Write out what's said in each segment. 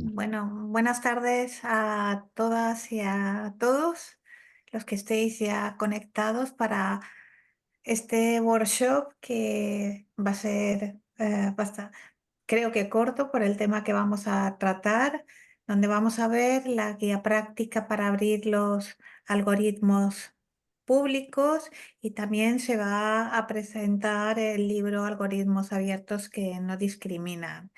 Bueno, buenas tardes a todas y a todos los que estéis ya conectados para este workshop que va a ser creo que corto por el tema que vamos a tratar, donde vamos a ver la guía práctica para abrir los algoritmos públicos y también se va a presentar el libro Algoritmos abiertos que no discriminan.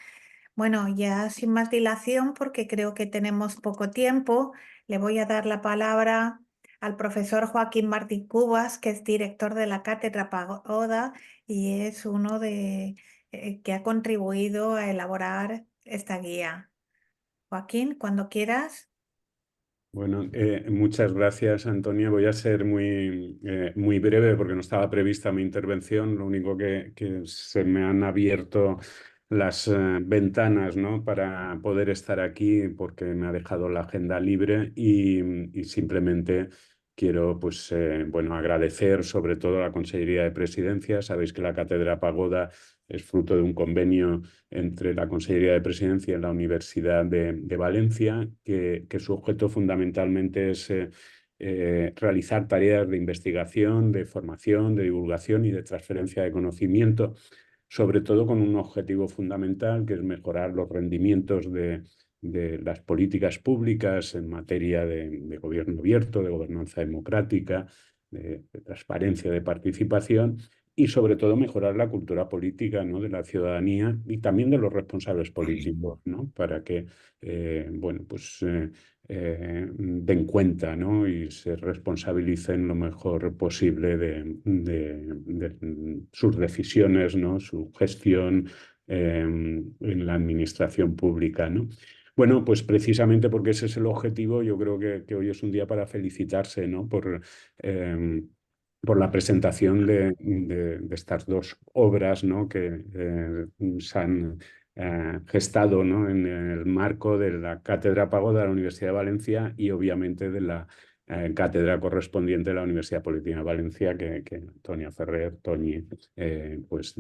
Bueno, ya sin más dilación, porque creo que tenemos poco tiempo, le voy a dar la palabra al profesor Joaquín Martín Cubas, que es director de la Cátedra Pagoda y es uno de que ha contribuido a elaborar esta guía. Joaquín, cuando quieras. Bueno, muchas gracias, Antonia. Voy a ser muy breve porque no estaba prevista mi intervención. Lo único que se me han abierto las ventanas, ¿no? Para poder estar aquí porque me ha dejado la agenda libre y simplemente quiero, pues, bueno, agradecer sobre todo a la Consellería de Presidencia. Sabéis que la Cátedra Pagoda es fruto de un convenio entre la Consellería de Presidencia y la Universidad de Valencia, que su objeto fundamentalmente es realizar tareas de investigación, de formación, de divulgación y de transferencia de conocimiento, sobre todo con un objetivo fundamental, que es mejorar los rendimientos de las políticas públicas en materia de gobierno abierto, de gobernanza democrática, de transparencia, de participación y sobre todo mejorar la cultura política, ¿no? De la ciudadanía y también de los responsables políticos, ¿no? Para que bueno, pues, den cuenta, ¿no? Y se responsabilicen lo mejor posible de sus decisiones, ¿no? Su gestión en la administración pública, ¿no? Bueno, pues precisamente porque ese es el objetivo, yo creo que hoy es un día para felicitarse, ¿no? Eh, por la presentación de estas dos obras, ¿no? Que se han gestado, ¿no? En el marco de la Cátedra Pagoda de la Universidad de Valencia y obviamente de la cátedra correspondiente de la Universidad Politécnica de Valencia que Antonia Ferrer, Toñi, pues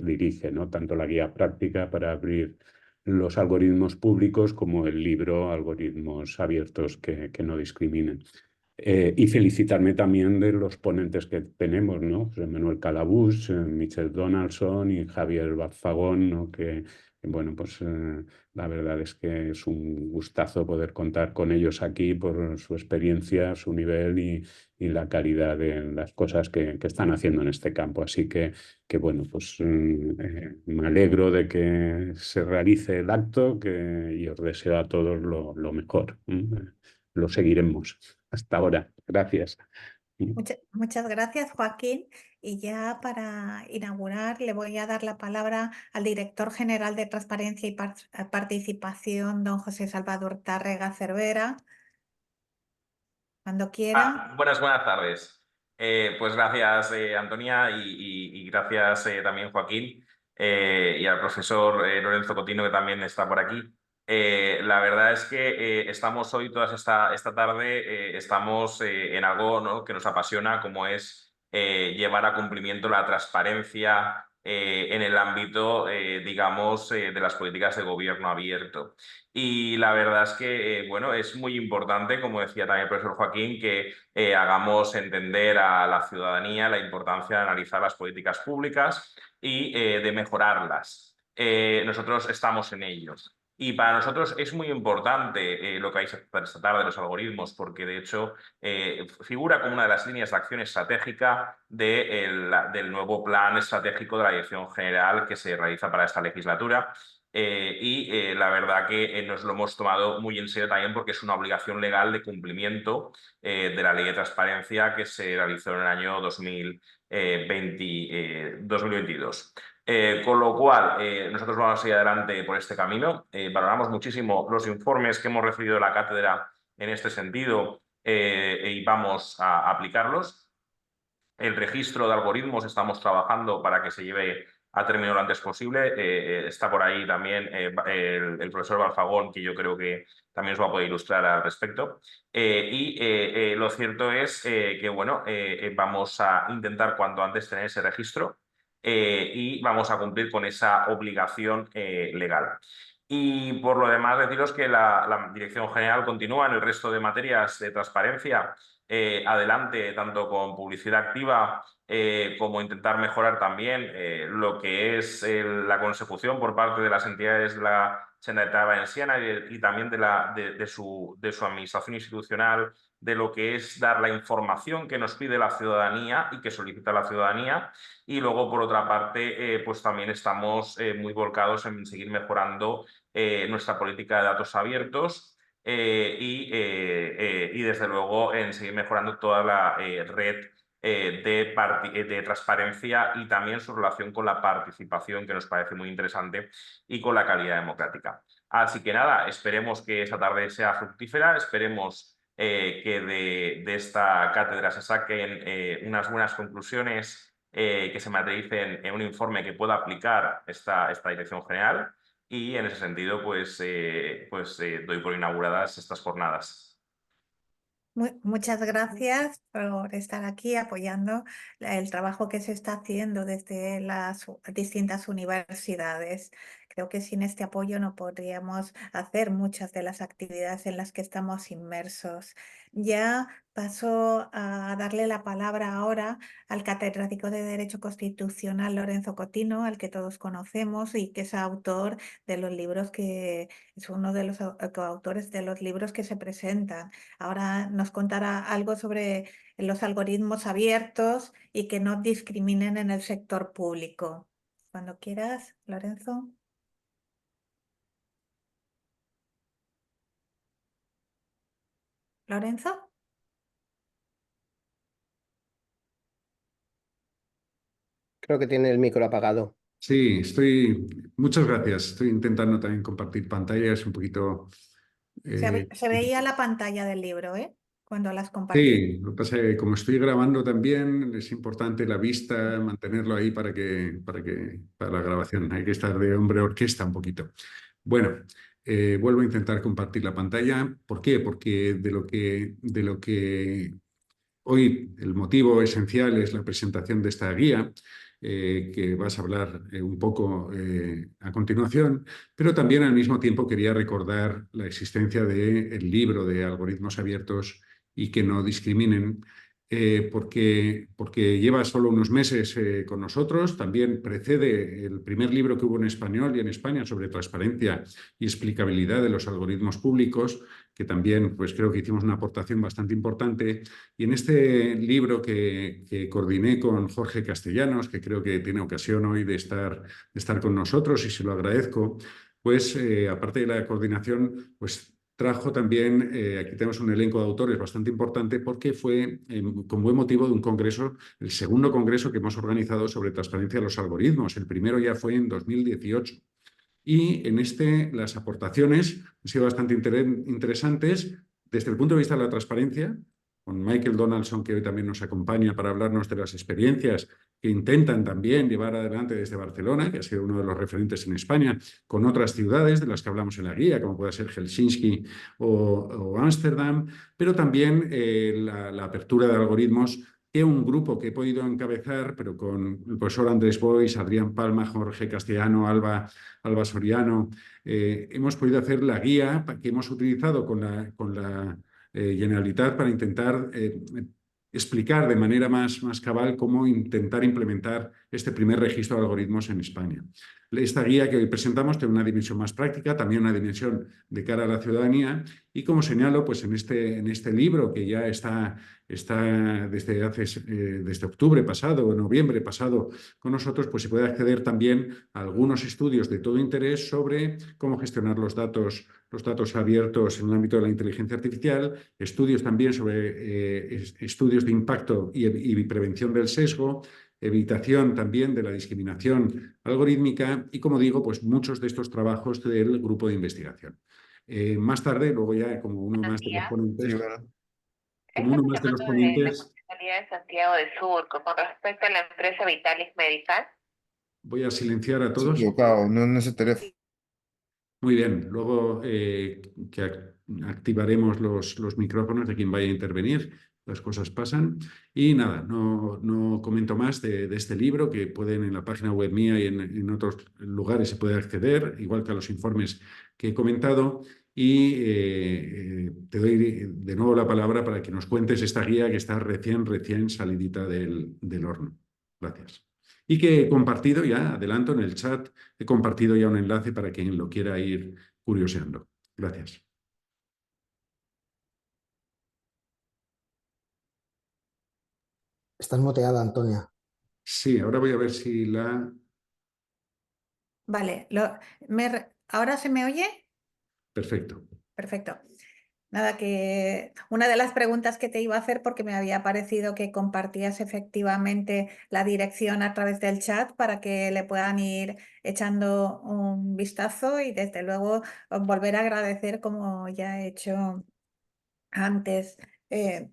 dirige, ¿no? Tanto la guía práctica para abrir los algoritmos públicos como el libro Algoritmos abiertos que no discriminen. Y felicitarme también de los ponentes que tenemos, ¿no? José Manuel Calabús, Michel Donaldson y Javier Bazfagón, ¿no? Bueno, pues la verdad es que es un gustazo poder contar con ellos aquí por su experiencia, su nivel y la calidad de las cosas que están haciendo en este campo. Así que bueno, pues me alegro de que se realice el acto y os deseo a todos lo mejor. Lo seguiremos. Hasta ahora. Gracias. Muchas gracias, Joaquín. Y ya para inaugurar, le voy a dar la palabra al director general de Transparencia y Participación, don José Salvador Tárrega Cervera, cuando quiera. Buenas tardes. Pues gracias, Antonia, y gracias también, Joaquín, y al profesor Lorenzo Cotino, que también está por aquí. La verdad es que estamos hoy, toda esta tarde, estamos en algo, ¿no? Que nos apasiona, como es llevar a cumplimiento la transparencia en el ámbito, digamos, de las políticas de gobierno abierto. Y la verdad es que, bueno, es muy importante, como decía también el profesor Joaquín, que hagamos entender a la ciudadanía la importancia de analizar las políticas públicas y de mejorarlas. Nosotros estamos en ello. Y para nosotros es muy importante lo que vais a tratar de los algoritmos, porque de hecho figura como una de las líneas de acción estratégica del nuevo plan estratégico de la Dirección General que se realiza para esta legislatura. La verdad que nos lo hemos tomado muy en serio también porque es una obligación legal de cumplimiento de la Ley de Transparencia que se realizó en el año 2022. Con lo cual, nosotros vamos a ir adelante por este camino. Valoramos muchísimo los informes que hemos recibido de la cátedra en este sentido y vamos a aplicarlos. El registro de algoritmos estamos trabajando para que se lleve a término lo antes posible. Está por ahí también el profesor Balfagón, que yo creo que también os va a poder ilustrar al respecto. Lo cierto es que bueno, vamos a intentar cuanto antes tener ese registro y vamos a cumplir con esa obligación legal. Y por lo demás, deciros que la Dirección General continúa en el resto de materias de transparencia adelante, tanto con publicidad activa como intentar mejorar también lo que es la consecución por parte de las entidades de la Generalitat Valenciana y también de su administración institucional, de lo que es dar la información que nos pide la ciudadanía y que solicita la ciudadanía. Y luego, por otra parte, pues también estamos muy volcados en seguir mejorando nuestra política de datos abiertos y desde luego en seguir mejorando toda la red de transparencia y también su relación con la participación, que nos parece muy interesante, y con la calidad democrática. Así que nada, esperemos que esta tarde sea fructífera, esperemos que de esta cátedra se saquen unas buenas conclusiones que se materialicen en un informe que pueda aplicar esta dirección general. Y en ese sentido, doy por inauguradas estas jornadas. Muchas gracias por estar aquí apoyando el trabajo que se está haciendo desde las distintas universidades. Creo que sin este apoyo no podríamos hacer muchas de las actividades en las que estamos inmersos. Ya paso a darle la palabra ahora al catedrático de Derecho Constitucional Lorenzo Cotino, al que todos conocemos y que es autor de los libros que es uno de los coautores de los libros que se presentan. Ahora nos contará algo sobre los algoritmos abiertos y que no discriminen en el sector público. Cuando quieras, Lorenzo. ¿Lorenzo? Creo que tiene el micro apagado. Sí, muchas gracias. Estoy intentando también compartir pantalla, es un poquito... Se veía la pantalla del libro, ¿eh? Cuando las compartí. Sí, lo que pasa es que como estoy grabando también, es importante la vista, mantenerlo ahí para la grabación. Hay que estar de hombre orquesta un poquito. Bueno, vuelvo a intentar compartir la pantalla. ¿Por qué? Porque de lo que hoy el motivo esencial es la presentación de esta guía, que vas a hablar un poco a continuación, pero también al mismo tiempo quería recordar la existencia del libro de algoritmos abiertos y que no discriminen, porque lleva solo unos meses con nosotros. También precede el primer libro que hubo en español y en España sobre transparencia y explicabilidad de los algoritmos públicos, que también pues, creo que hicimos una aportación bastante importante. Y en este libro que coordiné con Jorge Castellanos, que creo que tiene ocasión hoy de estar con nosotros y se lo agradezco, pues aparte de la coordinación, pues trajo también, aquí tenemos un elenco de autores bastante importante porque fue con buen motivo de un congreso, el segundo congreso que hemos organizado sobre transparencia de los algoritmos. El primero ya fue en 2018. Y en las aportaciones han sido bastante interesantes desde el punto de vista de la transparencia, con Michael Donaldson, que hoy también nos acompaña para hablarnos de las experiencias que intentan también llevar adelante desde Barcelona, que ha sido uno de los referentes en España, con otras ciudades de las que hablamos en la guía, como puede ser Helsinki o Ámsterdam, pero también la apertura de algoritmos que un grupo que he podido encabezar, pero con el profesor Andrés Boix, Adrián Palma, Jorge Castellano, Alba Soriano, hemos podido hacer la guía que hemos utilizado con la Generalitat para intentar explicar de manera más cabal cómo intentar implementar este primer registro de algoritmos en España. Esta guía que hoy presentamos tiene una dimensión más práctica, también una dimensión de cara a la ciudadanía y, como señalo, pues en este libro que ya está desde octubre pasado o noviembre pasado con nosotros, pues se puede acceder también a algunos estudios de todo interés sobre cómo gestionar los datos abiertos en el ámbito de la inteligencia artificial, estudios también sobre estudios de impacto y prevención del sesgo, evitación también de la discriminación algorítmica y, como digo, pues muchos de estos trabajos del grupo de investigación. Más tarde, luego ya como uno más de los ponentes... Sí, bueno. Como uno más de los ponentes, de Santiago de Surco con respecto a la empresa Vitalis Medical. voy a silenciar a Se todos. equivocado, no en ese teléfono. Muy bien, luego que activaremos los micrófonos de quien vaya a intervenir. las cosas pasan. Y nada, no comento más de este libro, que pueden en la página web mía y en otros lugares se puede acceder, igual que a los informes que he comentado. Y te doy de nuevo la palabra para que nos cuentes esta guía que está recién salidita del horno. Gracias. Y que he compartido ya, adelanto en el chat, he compartido ya un enlace para quien lo quiera ir curioseando. Gracias. Estás muteada, Antonia. Sí, ahora voy a ver si la... Vale, ¿ahora se me oye? Perfecto. Perfecto. Nada, que una de las preguntas que te iba a hacer, porque me había parecido que compartías efectivamente la dirección a través del chat para que le puedan ir echando un vistazo y desde luego volver a agradecer, como ya he hecho antes, eh,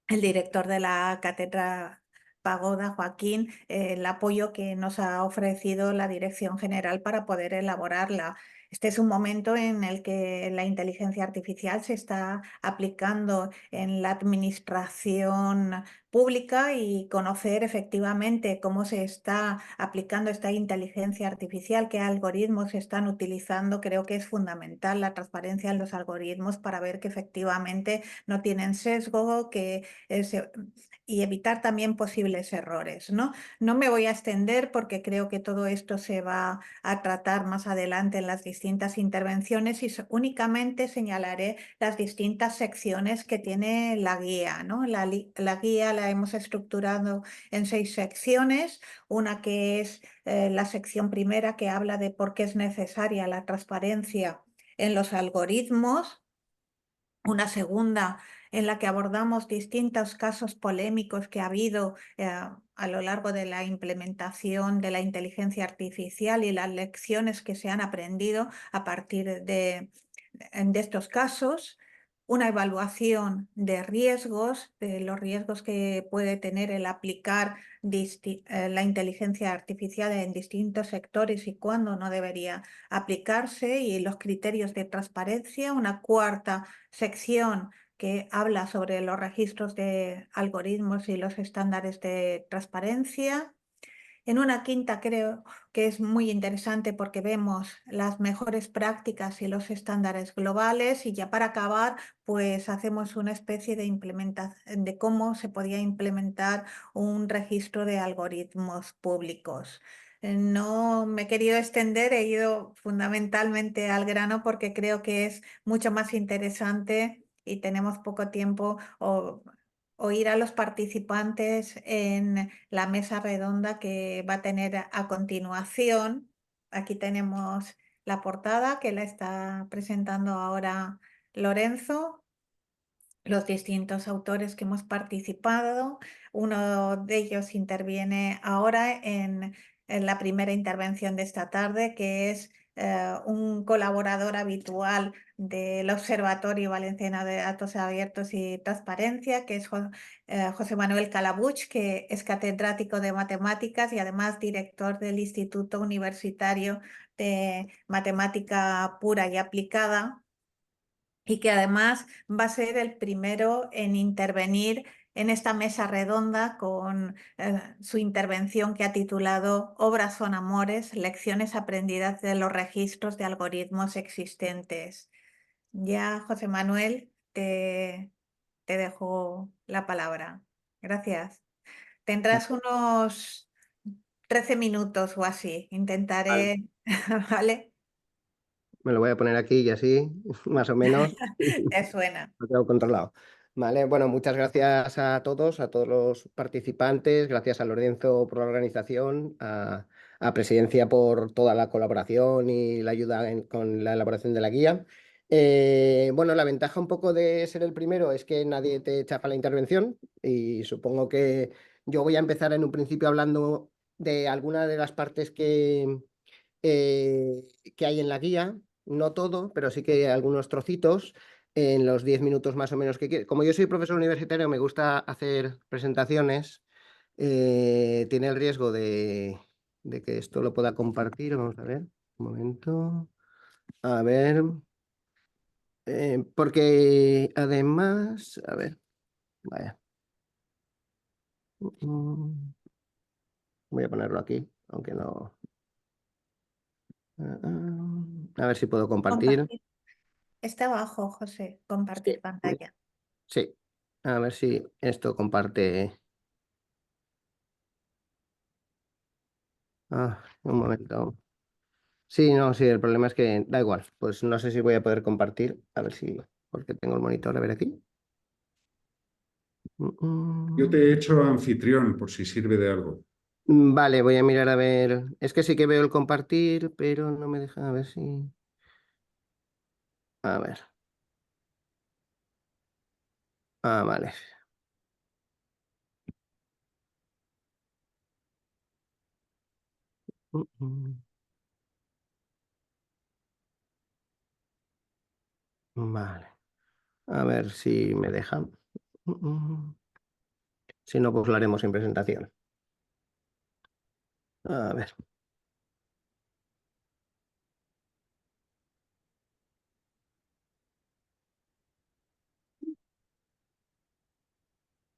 el director de la Cátedra Pagoda, Joaquín, el apoyo que nos ha ofrecido la Dirección General para poder elaborarla. Este es un momento en el que la inteligencia artificial se está aplicando en la administración pública y conocer efectivamente cómo se está aplicando esta inteligencia artificial, qué algoritmos se están utilizando, creo que es fundamental la transparencia en los algoritmos para ver que efectivamente no tienen sesgo, que y evitar también posibles errores, ¿no? No me voy a extender porque creo que todo esto se va a tratar más adelante en las distintas intervenciones y únicamente señalaré las distintas secciones que tiene la guía, ¿no? La guía la hemos estructurado en 6 secciones, una que es la sección primera que habla de por qué es necesaria la transparencia en los algoritmos, una segunda en la que abordamos distintos casos polémicos que ha habido a lo largo de la implementación de la inteligencia artificial y las lecciones que se han aprendido a partir de estos casos. Una evaluación de riesgos, de los riesgos que puede tener el aplicar la inteligencia artificial en distintos sectores y cuándo no debería aplicarse, y los criterios de transparencia. Una cuarta sección que habla sobre los registros de algoritmos y los estándares de transparencia. En una quinta creo que es muy interesante porque vemos las mejores prácticas y los estándares globales, y ya para acabar pues hacemos una especie de implementación de cómo se podía implementar un registro de algoritmos públicos. No me he querido extender, he ido fundamentalmente al grano porque creo que es mucho más interesante y tenemos poco tiempo, oír a los participantes en la mesa redonda que va a tener a continuación. Aquí tenemos la portada que la está presentando ahora Lorenzo, los distintos autores que hemos participado. Uno de ellos interviene ahora en la primera intervención de esta tarde, que es un colaborador habitual del Observatorio Valenciano de Datos Abiertos y Transparencia, que es José Manuel Calabuch, que es catedrático de matemáticas y además director del Instituto Universitario de Matemática Pura y Aplicada, y que además va a ser el primero en intervenir en esta mesa redonda con su intervención que ha titulado Obras son amores, lecciones aprendidas de los registros de algoritmos existentes. Ya, José Manuel, te dejo la palabra. Gracias. Tendrás unos 13 minutos o así. Vale. Intentaré, ¿vale? Me lo voy a poner aquí y así, más o menos. ¿Te suena? Lo tengo controlado. Vale, bueno, muchas gracias a todos los participantes, gracias a Lorenzo por la organización, a Presidencia por toda la colaboración y la ayuda con la elaboración de la guía. Bueno, la ventaja un poco de ser el primero es que nadie te chafa la intervención, y supongo que yo voy a empezar en un principio hablando de algunas de las partes que hay en la guía, no todo, pero sí que algunos trocitos en los 10 minutos más o menos que quiero. Como yo soy profesor universitario, me gusta hacer presentaciones. Tiene el riesgo de que esto lo pueda compartir. Vamos a ver, un momento. A ver, porque además, a ver. Vaya. Voy a ponerlo aquí, aunque no. A ver si puedo compartir. Compartir. Está abajo, José. Compartir Sí, pantalla. sí. A ver si esto comparte. Un momento. Sí, no, sí, el problema es que da igual. Pues no sé si voy a poder compartir. A ver si, porque tengo el monitor, a ver aquí. Yo te he hecho anfitrión por si sirve de algo. Vale, voy a mirar a ver. Es que sí que veo el compartir, pero no me deja a ver si. A ver. Vale. Vale. A ver si me deja. Si no, pues lo haremos en presentación. A ver.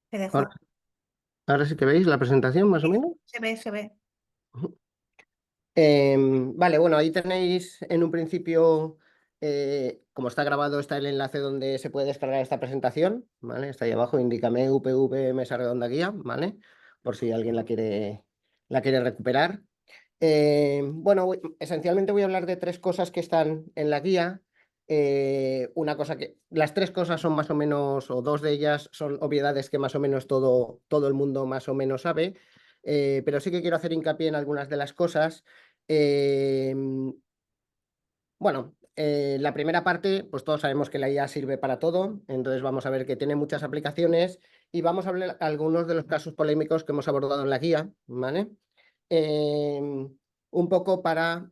Te dejo. Ahora sí que veis la presentación, más o menos. Se ve, se ve. Vale, bueno, ahí tenéis en un principio, como está grabado, está el enlace donde se puede descargar esta presentación, ¿vale? Está ahí abajo, indícame UPV Mesa Redonda Guía, ¿vale? Por si alguien la quiere recuperar. Bueno, esencialmente voy a hablar de tres cosas que están en la guía. Una cosa que, las tres cosas son más o menos, o dos de ellas son obviedades que más o menos todo el mundo más o menos sabe, pero sí que quiero hacer hincapié en algunas de las cosas. Bueno, la primera parte, pues todos sabemos que la IA sirve para todo, entonces vamos a ver que tiene muchas aplicaciones y vamos a hablar de algunos de los casos polémicos que hemos abordado en la guía, ¿vale? Un poco para,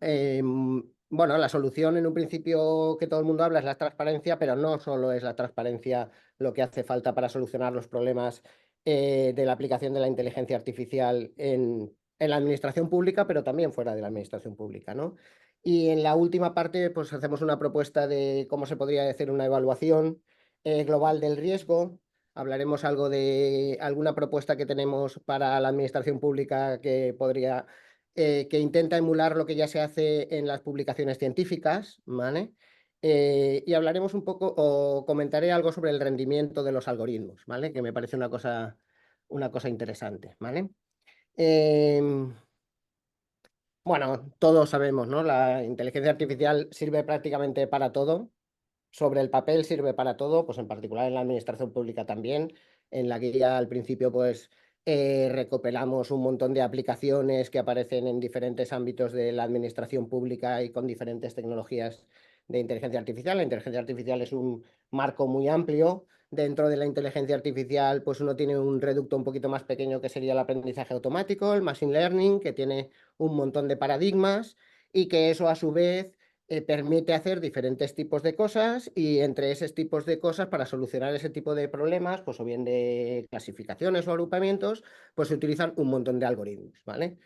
bueno, la solución en un principio que todo el mundo habla es la transparencia, pero no solo es la transparencia lo que hace falta para solucionar los problemas de la aplicación de la inteligencia artificial en la administración pública, pero también fuera de la administración pública, ¿no? Y en la última parte, pues hacemos una propuesta de cómo se podría hacer una evaluación global del riesgo. Hablaremos algo de alguna propuesta que tenemos para la administración pública que podría, que intenta emular lo que ya se hace en las publicaciones científicas, ¿vale? Y hablaremos un poco, o comentaré algo sobre el rendimiento de los algoritmos, ¿vale? Que me parece una cosa interesante, ¿vale? Bueno, todos sabemos, ¿no? La inteligencia artificial sirve prácticamente para todo. Sobre el papel sirve para todo, pues en particular en la administración pública también. En la guía al principio, pues recopilamos un montón de aplicaciones que aparecen en diferentes ámbitos de la administración pública y con diferentes tecnologías de inteligencia artificial. La inteligencia artificial es un marco muy amplio. Dentro de la inteligencia artificial, pues uno tiene un reducto un poquito más pequeño que sería el aprendizaje automático, el machine learning, que tiene un montón de paradigmas y que eso a su vez permite hacer diferentes tipos de cosas y entre esos tipos de cosas para solucionar ese tipo de problemas, pues o bien de clasificaciones o agrupamientos, pues se utilizan un montón de algoritmos, ¿vale?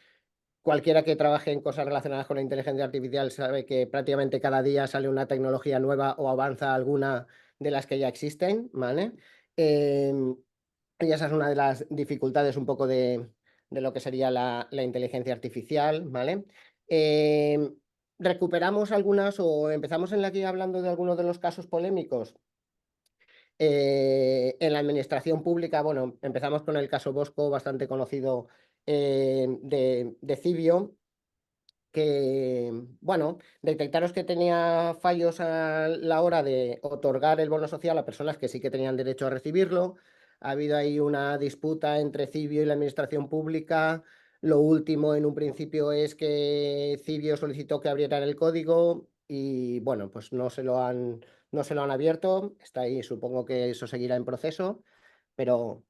Cualquiera que trabaje en cosas relacionadas con la inteligencia artificial sabe que prácticamente cada día sale una tecnología nueva o avanza alguna de las que ya existen, ¿vale? Y esa es una de las dificultades un poco de lo que sería la inteligencia artificial, ¿vale? Recuperamos algunas o empezamos en la guía hablando de algunos de los casos polémicos. En la administración pública, bueno, empezamos con el caso Bosco, bastante conocido de Cibio, que, bueno, detectaros que tenía fallos a la hora de otorgar el bono social a personas que sí que tenían derecho a recibirlo. Ha habido ahí una disputa entre Cibio y la administración pública. Lo último, en un principio, es que Cibio solicitó que abrieran el código y, bueno, pues no se lo han abierto. Está ahí, supongo que eso seguirá en proceso, pero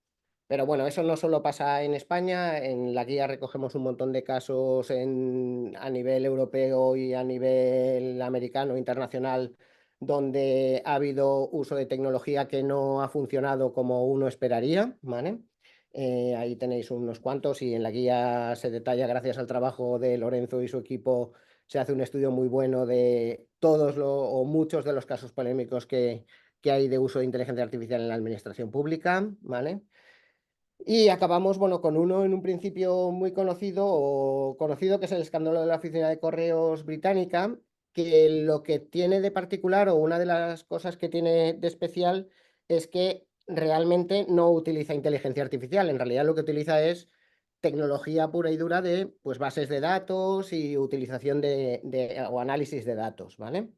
bueno, eso no solo pasa en España, en la guía recogemos un montón de casos a nivel europeo y a nivel americano, internacional, donde ha habido uso de tecnología que no ha funcionado como uno esperaría, ¿vale? Ahí tenéis unos cuantos y en la guía se detalla, gracias al trabajo de Lorenzo y su equipo, se hace un estudio muy bueno de todos o muchos de los casos polémicos que que hay de uso de inteligencia artificial en la administración pública, ¿vale? Y acabamos, bueno, con uno en un principio muy conocido, que es el escándalo de la Oficina de Correos británica, que lo que tiene de particular, o una de las cosas que tiene de especial, es que realmente no utiliza inteligencia artificial. En realidad lo que utiliza es tecnología pura y dura de, pues, bases de datos y utilización o análisis de datos, ¿vale?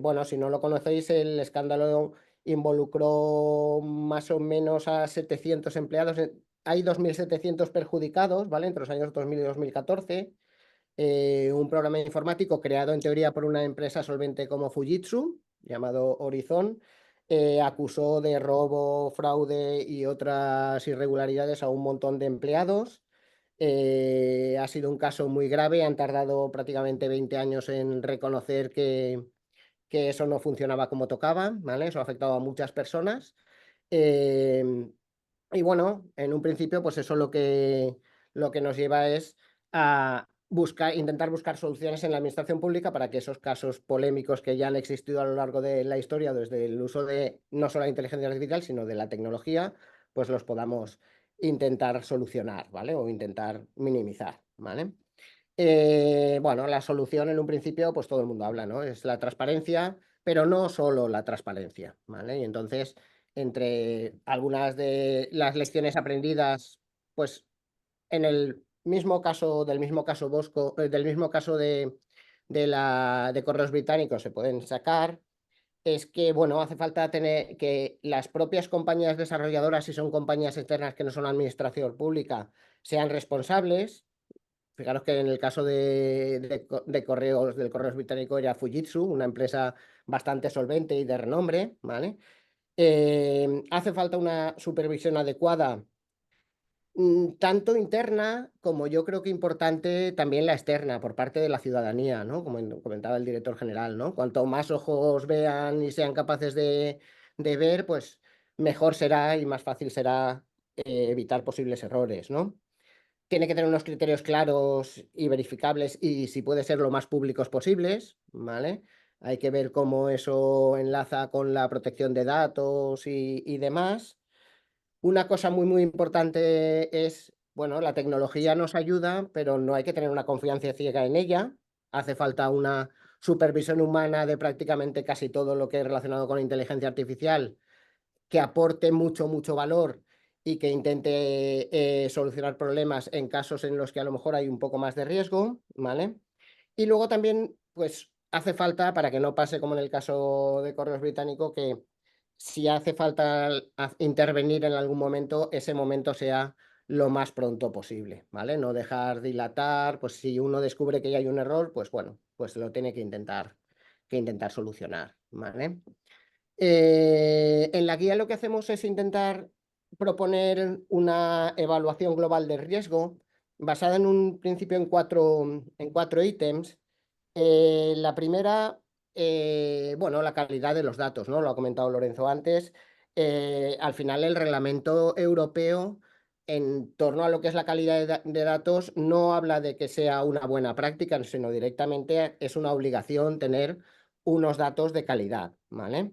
Bueno, si no lo conocéis, el escándalo involucró más o menos a 700 empleados. Hay 2.700 perjudicados, ¿vale? Entre los años 2000 y 2014. Un programa informático creado en teoría por una empresa solvente como Fujitsu, llamado Horizon, acusó de robo, fraude y otras irregularidades a un montón de empleados. Ha sido un caso muy grave, han tardado prácticamente 20 años en reconocer que eso no funcionaba como tocaba, ¿vale? Eso ha afectado a muchas personas. Y bueno, en un principio, pues eso lo que nos lleva es a intentar buscar soluciones en la administración pública para que esos casos polémicos que ya han existido a lo largo de la historia, desde el uso de no solo la inteligencia artificial, sino de la tecnología, pues los podamos intentar solucionar, ¿vale? O intentar minimizar, ¿vale? Bueno, la solución en un principio, pues todo el mundo habla, ¿no? Es la transparencia, pero no solo la transparencia, ¿vale? Y entonces, entre algunas de las lecciones aprendidas, pues en el mismo caso, del mismo caso Bosco, del mismo caso de Correos Británicos se pueden sacar, es que, bueno, hace falta tener que las propias compañías desarrolladoras, si son compañías externas que no son administración pública, sean responsables. Fijaros que en el caso de Correos, del Correos Británico, era Fujitsu, una empresa bastante solvente y de renombre, ¿vale? Hace falta una supervisión adecuada, tanto interna como yo creo que importante también la externa, por parte de la ciudadanía, ¿no? Como comentaba el director general, ¿no? Cuanto más ojos vean y sean capaces de ver, pues mejor será y más fácil será evitar posibles errores, ¿no? Tiene que tener unos criterios claros y verificables y, si puede ser, lo más públicos posibles, ¿vale? Hay que ver cómo eso enlaza con la protección de datos y demás. Una cosa muy, muy importante es, bueno, la tecnología nos ayuda, pero no hay que tener una confianza ciega en ella. Hace falta una supervisión humana de prácticamente casi todo lo que es relacionado con la inteligencia artificial, que aporte mucho, mucho valor y que intente solucionar problemas en casos en los que a lo mejor hay un poco más de riesgo, ¿vale? Y luego también, pues, hace falta, para que no pase como en el caso de Correos Británico, que si hace falta intervenir en algún momento, ese momento sea lo más pronto posible, ¿vale? No dejar dilatar, pues si uno descubre que ya hay un error, pues bueno, pues lo tiene que intentar solucionar, ¿vale? En la guía lo que hacemos es intentar proponer una evaluación global de riesgo basada en un principio en cuatro ítems. La primera, bueno, la calidad de los datos, ¿no? Lo ha comentado Lorenzo antes. Al final, el reglamento europeo en torno a lo que es la calidad de datos no habla de que sea una buena práctica, sino directamente es una obligación tener unos datos de calidad, ¿vale?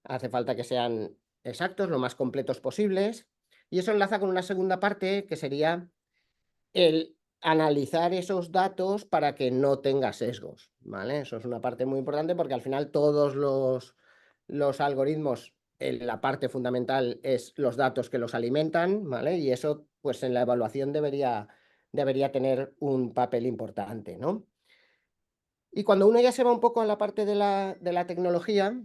Hace falta que sean exactos, lo más completos posibles. Y eso enlaza con una segunda parte, que sería el analizar esos datos para que no tenga sesgos, ¿vale? Eso es una parte muy importante, porque al final todos los algoritmos, la parte fundamental es los datos que los alimentan, ¿vale? Y eso, pues en la evaluación debería tener un papel importante, ¿no? Y cuando uno ya se va un poco a la parte de la tecnología,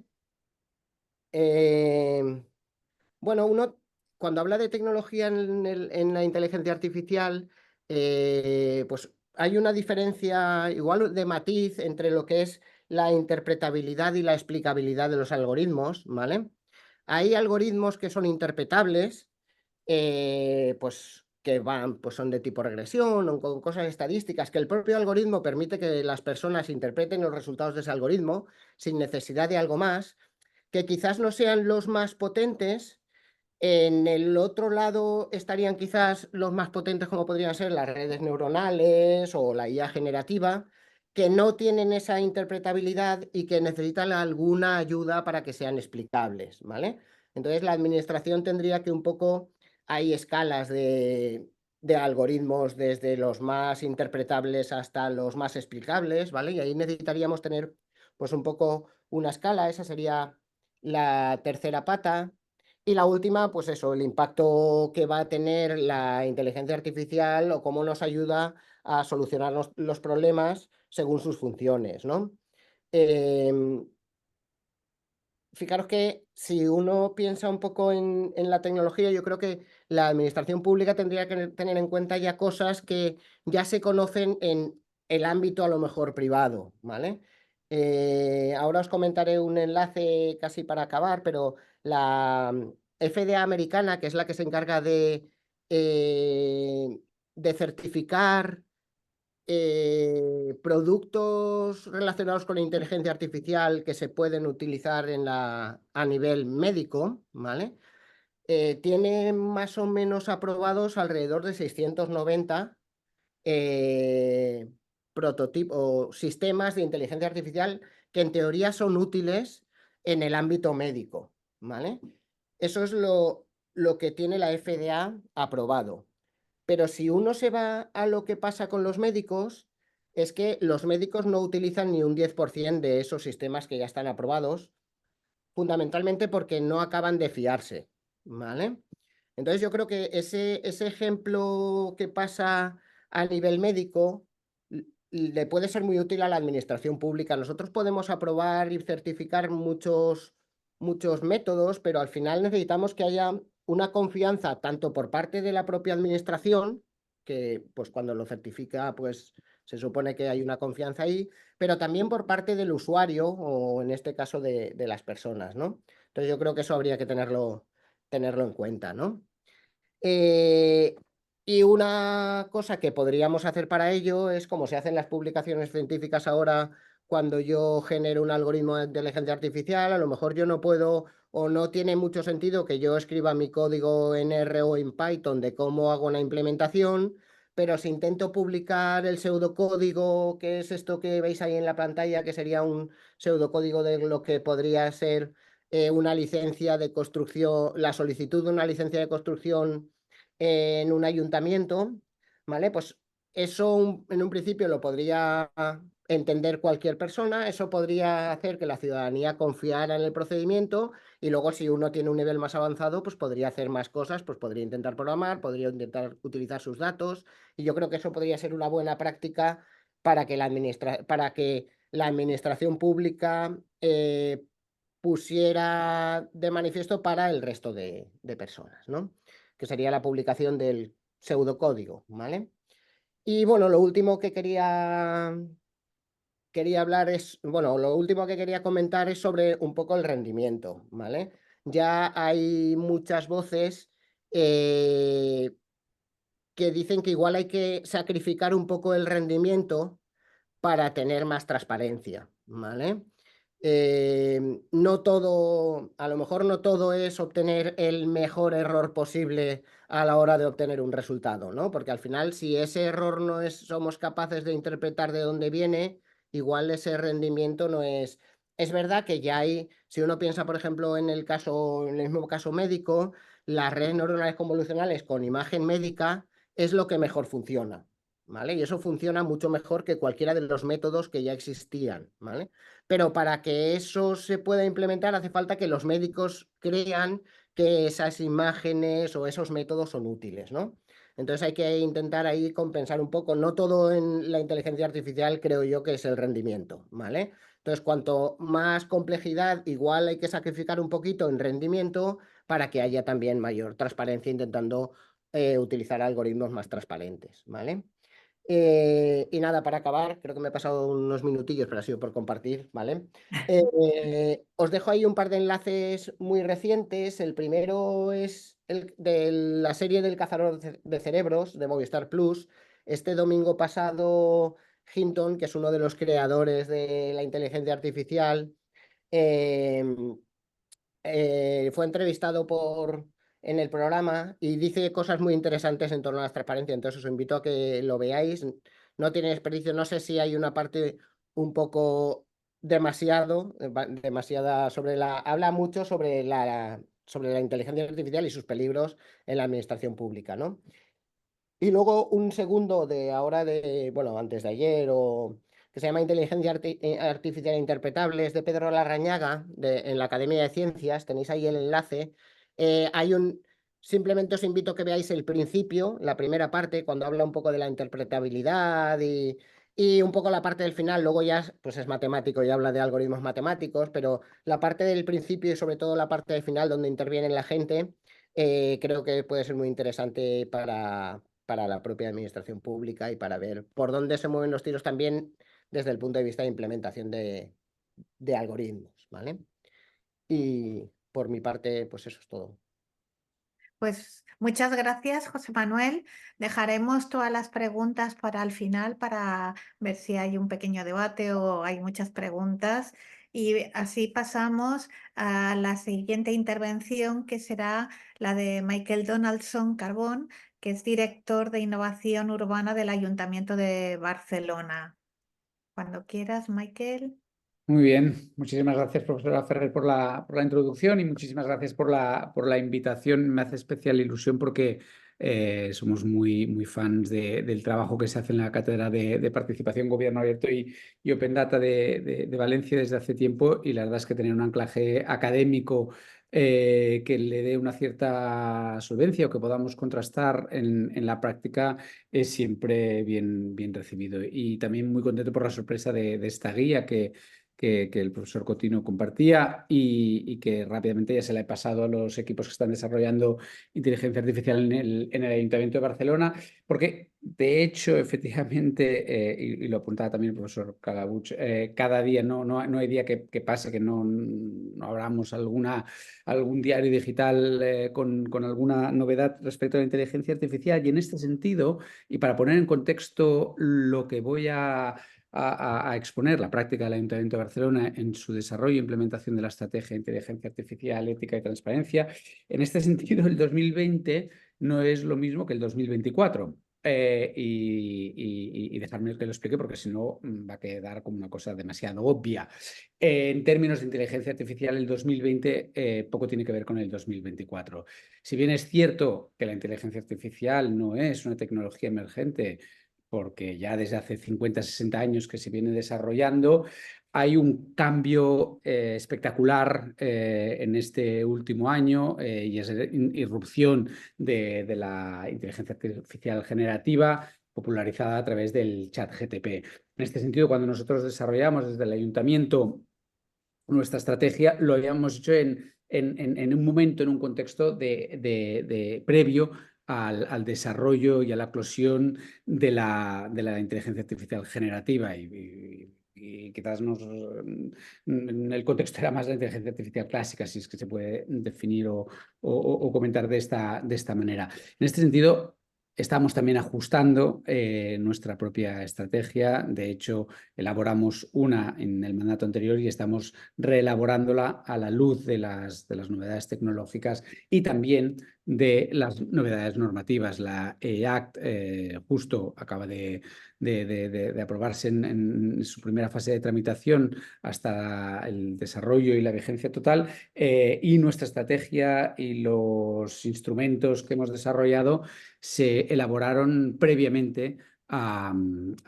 bueno, uno cuando habla de tecnología en la inteligencia artificial, pues hay una diferencia igual de matiz entre lo que es la interpretabilidad y la explicabilidad de los algoritmos, ¿vale? Hay algoritmos que son interpretables, pues que pues son de tipo regresión o con cosas estadísticas, que el propio algoritmo permite que las personas interpreten los resultados de ese algoritmo sin necesidad de algo más, que quizás no sean los más potentes. En el otro lado estarían quizás los más potentes, como podrían ser las redes neuronales o la IA generativa, que no tienen esa interpretabilidad y que necesitan alguna ayuda para que sean explicables, ¿vale? Entonces la administración tendría que un poco, hay escalas de algoritmos desde los más interpretables hasta los más explicables, ¿vale? Y ahí necesitaríamos tener pues un poco una escala, esa sería la tercera pata. Y la última, pues eso, el impacto que va a tener la inteligencia artificial o cómo nos ayuda a solucionar los problemas según sus funciones, ¿no? Fijaros que si uno piensa un poco en la tecnología, yo creo que la administración pública tendría que tener en cuenta ya cosas que ya se conocen en el ámbito a lo mejor privado, ¿vale? Ahora os comentaré un enlace casi para acabar, pero la FDA americana, que es la que se encarga de certificar productos relacionados con la inteligencia artificial que se pueden utilizar a nivel médico, ¿vale? Tiene más o menos aprobados alrededor de 690 prototipos o sistemas de inteligencia artificial que en teoría son útiles en el ámbito médico, ¿vale? Eso es lo que tiene la FDA aprobado. Pero si uno se va a lo que pasa con los médicos, es que los médicos no utilizan ni un 10% de esos sistemas que ya están aprobados, fundamentalmente porque no acaban de fiarse, ¿vale? Entonces yo creo que ese ejemplo que pasa a nivel médico le puede ser muy útil a la administración pública. Nosotros podemos aprobar y certificar muchos métodos, pero al final necesitamos que haya una confianza tanto por parte de la propia administración, que pues cuando lo certifica pues se supone que hay una confianza ahí, pero también por parte del usuario o en este caso de las personas, ¿no? Entonces yo creo que eso habría que tenerlo en cuenta, ¿no? Y una cosa que podríamos hacer para ello es, como se hacen las publicaciones científicas ahora, cuando yo genero un algoritmo de inteligencia artificial, a lo mejor yo no puedo o no tiene mucho sentido que yo escriba mi código en R o en Python de cómo hago una implementación, pero si intento publicar el pseudocódigo, que es esto que veis ahí en la pantalla, que sería un pseudocódigo de lo que podría ser una licencia de construcción, la solicitud de una licencia de construcción en un ayuntamiento, ¿vale? Pues eso en un principio lo podría entender cualquier persona, eso podría hacer que la ciudadanía confiara en el procedimiento y luego si uno tiene un nivel más avanzado, pues podría hacer más cosas, pues podría intentar programar, podría intentar utilizar sus datos y yo creo que eso podría ser una buena práctica para que la administración pública pusiera de manifiesto para el resto de personas, ¿no? Que sería la publicación del pseudocódigo, ¿vale? Y bueno, lo último que quería hablar es, bueno, lo último que quería comentar es sobre un poco el rendimiento, ¿vale? Ya hay muchas voces que dicen que igual hay que sacrificar un poco el rendimiento para tener más transparencia, ¿vale? No todo, a lo mejor no todo es obtener el mejor error posible a la hora de obtener un resultado, ¿no? Porque al final, si ese error no somos capaces de interpretar de dónde viene, igual ese rendimiento no es. Es verdad que ya hay, si uno piensa, por ejemplo, en el mismo caso médico, las redes neuronales convolucionales con imagen médica es lo que mejor funciona, ¿vale? Y eso funciona mucho mejor que cualquiera de los métodos que ya existían, ¿vale? Pero para que eso se pueda implementar hace falta que los médicos crean que esas imágenes o esos métodos son útiles, ¿no? Entonces hay que intentar ahí compensar un poco. No todo en la inteligencia artificial creo yo que es el rendimiento, ¿vale? Entonces, cuanto más complejidad, igual hay que sacrificar un poquito en rendimiento para que haya también mayor transparencia intentando utilizar algoritmos más transparentes, ¿vale? Y nada, para acabar, creo que me he pasado unos minutillos, pero ha sido por compartir, ¿vale? Os dejo ahí un par de enlaces muy recientes. El primero es el de la serie del cazador de cerebros de Movistar Plus. Este domingo pasado, Hinton, que es uno de los creadores de la inteligencia artificial, fue entrevistado en el programa y dice cosas muy interesantes en torno a la transparencia, entonces os invito a que lo veáis. no tienen experiencia. No sé si hay una parte un poco demasiada habla mucho sobre la inteligencia artificial y sus peligros en la administración pública, ¿no? Y luego un segundo bueno, antes de ayer, que se llama Inteligencia Artificial Interpretable, es de Pedro Larrañaga, en la Academia de Ciencias, tenéis ahí el enlace. Simplemente os invito a que veáis el principio, la primera parte, cuando habla un poco de la interpretabilidad y un poco la parte del final. Luego ya pues es matemático y habla de algoritmos matemáticos, pero la parte del principio y sobre todo la parte del final donde interviene la gente, creo que puede ser muy interesante para la propia administración pública y para ver por dónde se mueven los tiros también desde el punto de vista de implementación de algoritmos, ¿vale? Y por mi parte, pues eso es todo. Pues muchas gracias, José Manuel. Dejaremos todas las preguntas para el final para ver si hay un pequeño debate o hay muchas preguntas. Y así pasamos a la siguiente intervención, que será la de Michael Donaldson Carbón, que es director de Innovación Urbana del Ayuntamiento de Barcelona. Cuando quieras, Michael. Muy bien, muchísimas gracias, profesora Ferrer, por la introducción y muchísimas gracias por la invitación. Me hace especial ilusión porque somos muy fans del trabajo que se hace en la Cátedra de Participación, Gobierno Abierto y Open Data de Valencia desde hace tiempo, y la verdad es que tener un anclaje académico que le dé una cierta solvencia o que podamos contrastar en la práctica es siempre bien recibido. Y también muy contento por la sorpresa de esta guía que el profesor Cotino compartía y que rápidamente ya se la he pasado a los equipos que están desarrollando inteligencia artificial en el Ayuntamiento de Barcelona, porque de hecho, efectivamente, y lo apuntaba también el profesor Calabuch, cada día no hay día que pase que no abramos algún diario digital con alguna novedad respecto a la inteligencia artificial. Y en este sentido, y para poner en contexto lo que voy a exponer, la práctica del Ayuntamiento de Barcelona en su desarrollo e implementación de la estrategia de inteligencia artificial, ética y transparencia. En este sentido, el 2020 no es lo mismo que el 2024. Y dejarme que lo explique porque si no va a quedar como una cosa demasiado obvia. En términos de inteligencia artificial, el 2020 poco tiene que ver con el 2024. Si bien es cierto que la inteligencia artificial no es una tecnología emergente, porque ya desde hace 50, 60 años que se viene desarrollando, hay un cambio espectacular en este último año y es la irrupción de la inteligencia artificial generativa popularizada a través del ChatGPT. En este sentido, cuando nosotros desarrollamos desde el ayuntamiento nuestra estrategia, lo habíamos hecho en un momento, en un contexto previo al desarrollo y a la eclosión de la inteligencia artificial generativa y quizás en el contexto era más la inteligencia artificial clásica, si es que se puede definir o comentar de esta manera. En este sentido, estamos también ajustando nuestra propia estrategia. De hecho, elaboramos una en el mandato anterior y estamos reelaborándola a la luz de las novedades tecnológicas y también de las novedades normativas. La EACT justo acaba de aprobarse en su primera fase de tramitación hasta el desarrollo y la vigencia total, y nuestra estrategia y los instrumentos que hemos desarrollado se elaboraron previamente a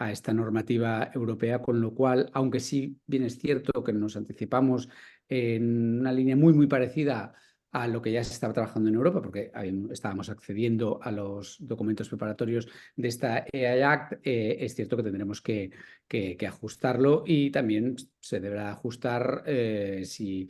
esta normativa europea, con lo cual, aunque sí bien es cierto que nos anticipamos en una línea muy parecida a lo que ya se estaba trabajando en Europa, porque estábamos accediendo a los documentos preparatorios de esta AI Act, es cierto que tendremos que ajustarlo y también se deberá ajustar si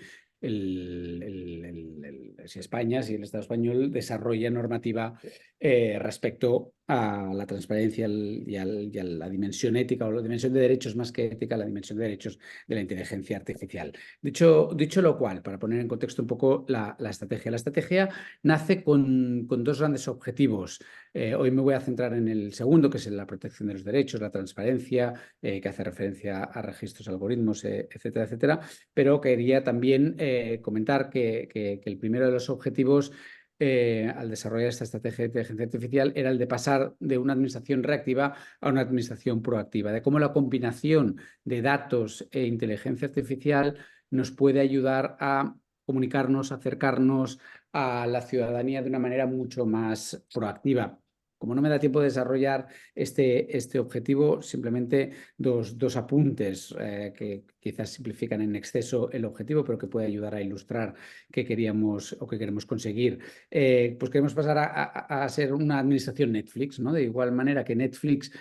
España, si el Estado español desarrolla normativa respecto a la transparencia y a la dimensión ética o la dimensión de derechos más que ética, la dimensión de derechos de la inteligencia artificial. Dicho lo cual, para poner en contexto un poco la estrategia. La estrategia nace con dos grandes objetivos. Hoy me voy a centrar en el segundo, que es la protección de los derechos, la transparencia, que hace referencia a registros, algoritmos, etcétera, etcétera. Pero quería también comentar que el primero de los objetivos al desarrollar esta estrategia de inteligencia artificial era el de pasar de una administración reactiva a una administración proactiva, de cómo la combinación de datos e inteligencia artificial nos puede ayudar a comunicarnos, acercarnos a la ciudadanía de una manera mucho más proactiva. Como no me da tiempo de desarrollar este objetivo, simplemente dos apuntes que quizás simplifican en exceso el objetivo, pero que puede ayudar a ilustrar qué queríamos o qué queremos conseguir. Pues queremos pasar a ser una administración Netflix, ¿no? De igual manera que Netflix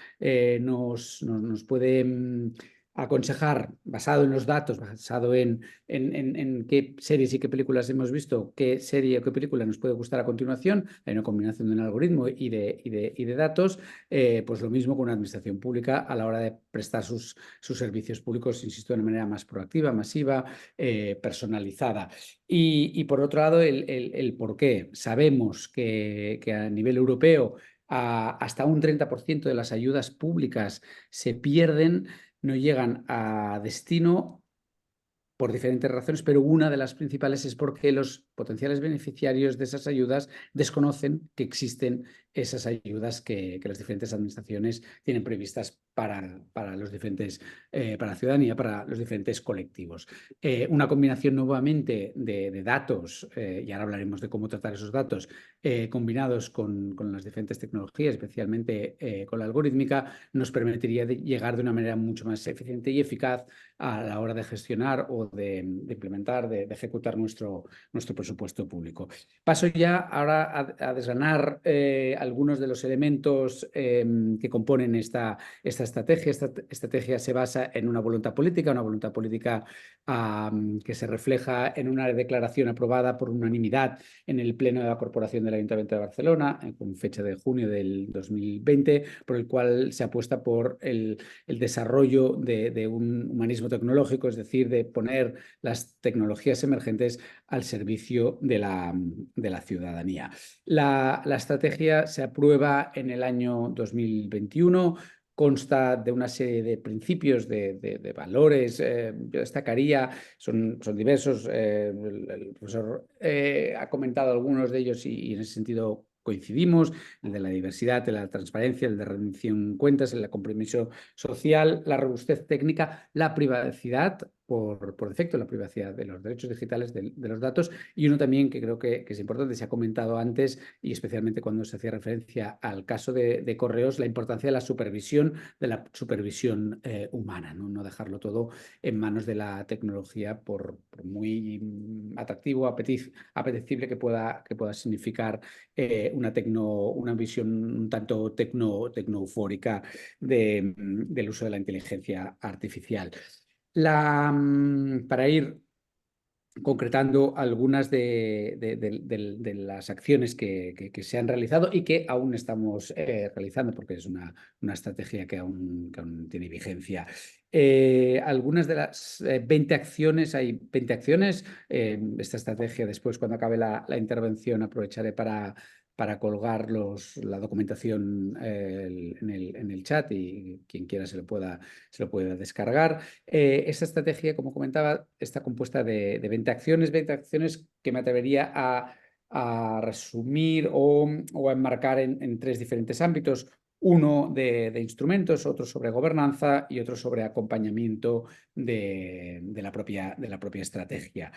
nos puede aconsejar, basado en los datos, basado en qué series y qué películas hemos visto, qué serie o qué película nos puede gustar a continuación. Hay una combinación de un algoritmo y de datos. Pues lo mismo con una administración pública a la hora de prestar sus servicios públicos, insisto, de una manera más proactiva, masiva, personalizada. Y por otro lado, el por qué. Sabemos que a nivel europeo hasta un 30% de las ayudas públicas se pierden, no llegan a destino por diferentes razones, pero una de las principales es porque los potenciales beneficiarios de esas ayudas desconocen que existen esas ayudas que las diferentes administraciones tienen previstas para los diferentes, para la ciudadanía, para los diferentes colectivos. Una combinación nuevamente de datos, y ahora hablaremos de cómo tratar esos datos, combinados con las diferentes tecnologías, especialmente con la algorítmica, nos permitiría llegar de una manera mucho más eficiente y eficaz a la hora de gestionar o de implementar, de ejecutar nuestro presupuesto público. Paso ya ahora a desgranar algunos de los elementos que componen esta estrategia. Esta estrategia se basa en una voluntad política que se refleja en una declaración aprobada por unanimidad en el Pleno de la Corporación del Ayuntamiento de Barcelona, con fecha de junio del 2020, por el cual se apuesta por el desarrollo de un humanismo tecnológico, es decir, de poner las tecnologías emergentes al servicio de la ciudadanía. La estrategia se aprueba en el año 2021. Consta de una serie de principios, de valores. Yo destacaría, son diversos. El profesor ha comentado algunos de ellos y en ese sentido coincidimos: el de la diversidad, el de la transparencia, el de rendición de cuentas, el de compromiso social, la robustez técnica, la privacidad, por defecto, la privacidad de los derechos digitales de los datos, y uno también que creo que es importante, se ha comentado antes, y especialmente cuando se hacía referencia al caso de Correos, la importancia de la supervisión humana, ¿no? No dejarlo todo en manos de la tecnología, por muy atractivo, apetecible que pueda significar una visión un tanto tecno-eufórica del uso de la inteligencia artificial. Para ir concretando algunas de las acciones que se han realizado y que aún estamos realizando, porque es una estrategia que aún tiene vigencia. Algunas de las 20 acciones, hay 20 acciones. Esta estrategia, después, cuando acabe la intervención, aprovecharé para colgar la documentación en el chat, y quien quiera se lo pueda descargar. Esta estrategia, como comentaba, está compuesta de 20 acciones que me atrevería a resumir o a enmarcar en tres diferentes ámbitos: uno de instrumentos, otro sobre gobernanza y otro sobre acompañamiento de la propia estrategia.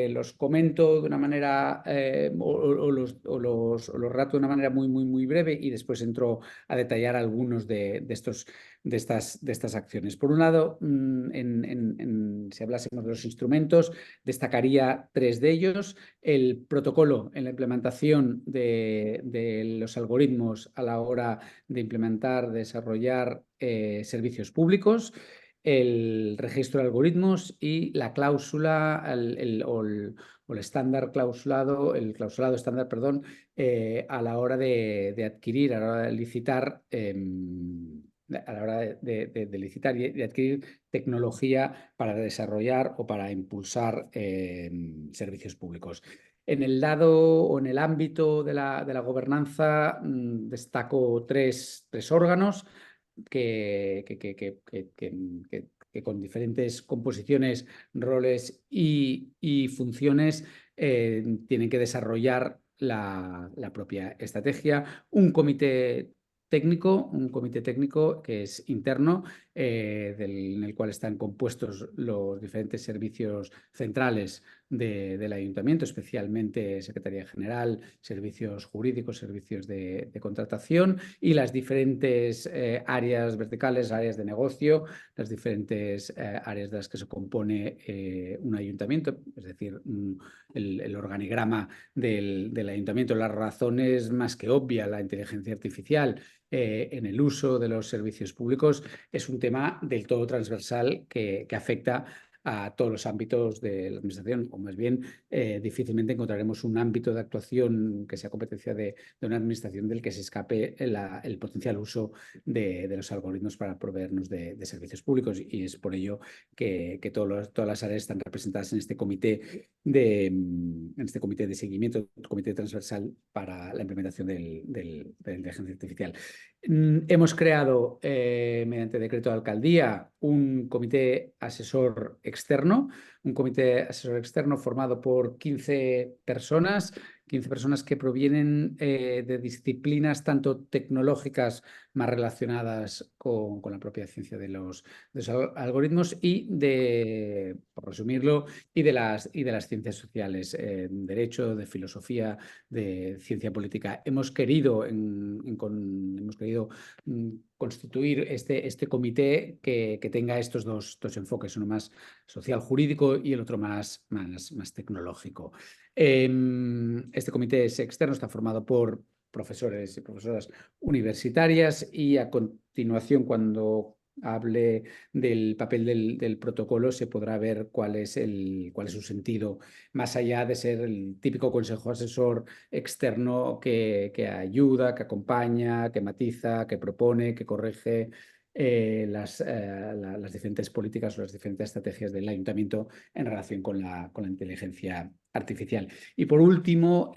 Los comento de una manera o los rato de una manera muy breve, y después entro a detallar algunos de estas acciones. Por un lado, si hablásemos de los instrumentos, destacaría tres de ellos: el protocolo en la implementación de los algoritmos a la hora de implementar, desarrollar servicios públicos; el registro de algoritmos; y la cláusula o el estándar clausulado, el clausulado estándar, perdón, a la hora de adquirir, a la hora de licitar, a la hora de licitar y de adquirir tecnología para desarrollar o para impulsar servicios públicos. En el lado o en el ámbito de la gobernanza, destaco tres órganos que con diferentes composiciones, roles y funciones tienen que desarrollar la propia estrategia, un comité técnico que es interno, en el cual están compuestos los diferentes servicios centrales del ayuntamiento, especialmente Secretaría General, servicios jurídicos, servicios de contratación y las diferentes áreas verticales, áreas de negocio, las diferentes áreas de las que se compone un ayuntamiento, es decir, el organigrama del ayuntamiento. Las razones más que obvias, la inteligencia artificial en el uso de los servicios públicos es un tema del todo transversal que afecta a todos los ámbitos de la administración, o más bien difícilmente encontraremos un ámbito de actuación que sea competencia de una administración del que se escape el potencial uso de los algoritmos para proveernos de servicios públicos, y es por ello que todas las áreas están representadas en este comité de seguimiento, comité transversal para la implementación de la inteligencia artificial. Hemos creado, mediante decreto de alcaldía, un comité asesor externo formado por 15 personas que provienen de disciplinas tanto tecnológicas más relacionadas con la propia ciencia de los algoritmos y por resumirlo, y de las ciencias sociales, derecho, de filosofía, de ciencia política. Hemos querido constituir este comité que tenga estos dos enfoques, uno más social jurídico y el otro más tecnológico. Este comité es externo, está formado por profesores y profesoras universitarias, y a continuación, cuando hable del papel del protocolo, se podrá ver cuál es su sentido, más allá de ser el típico consejo asesor externo que ayuda, que acompaña, que matiza, que propone, que corrige las diferentes políticas o las diferentes estrategias del ayuntamiento en relación con la inteligencia artificial. Y por último,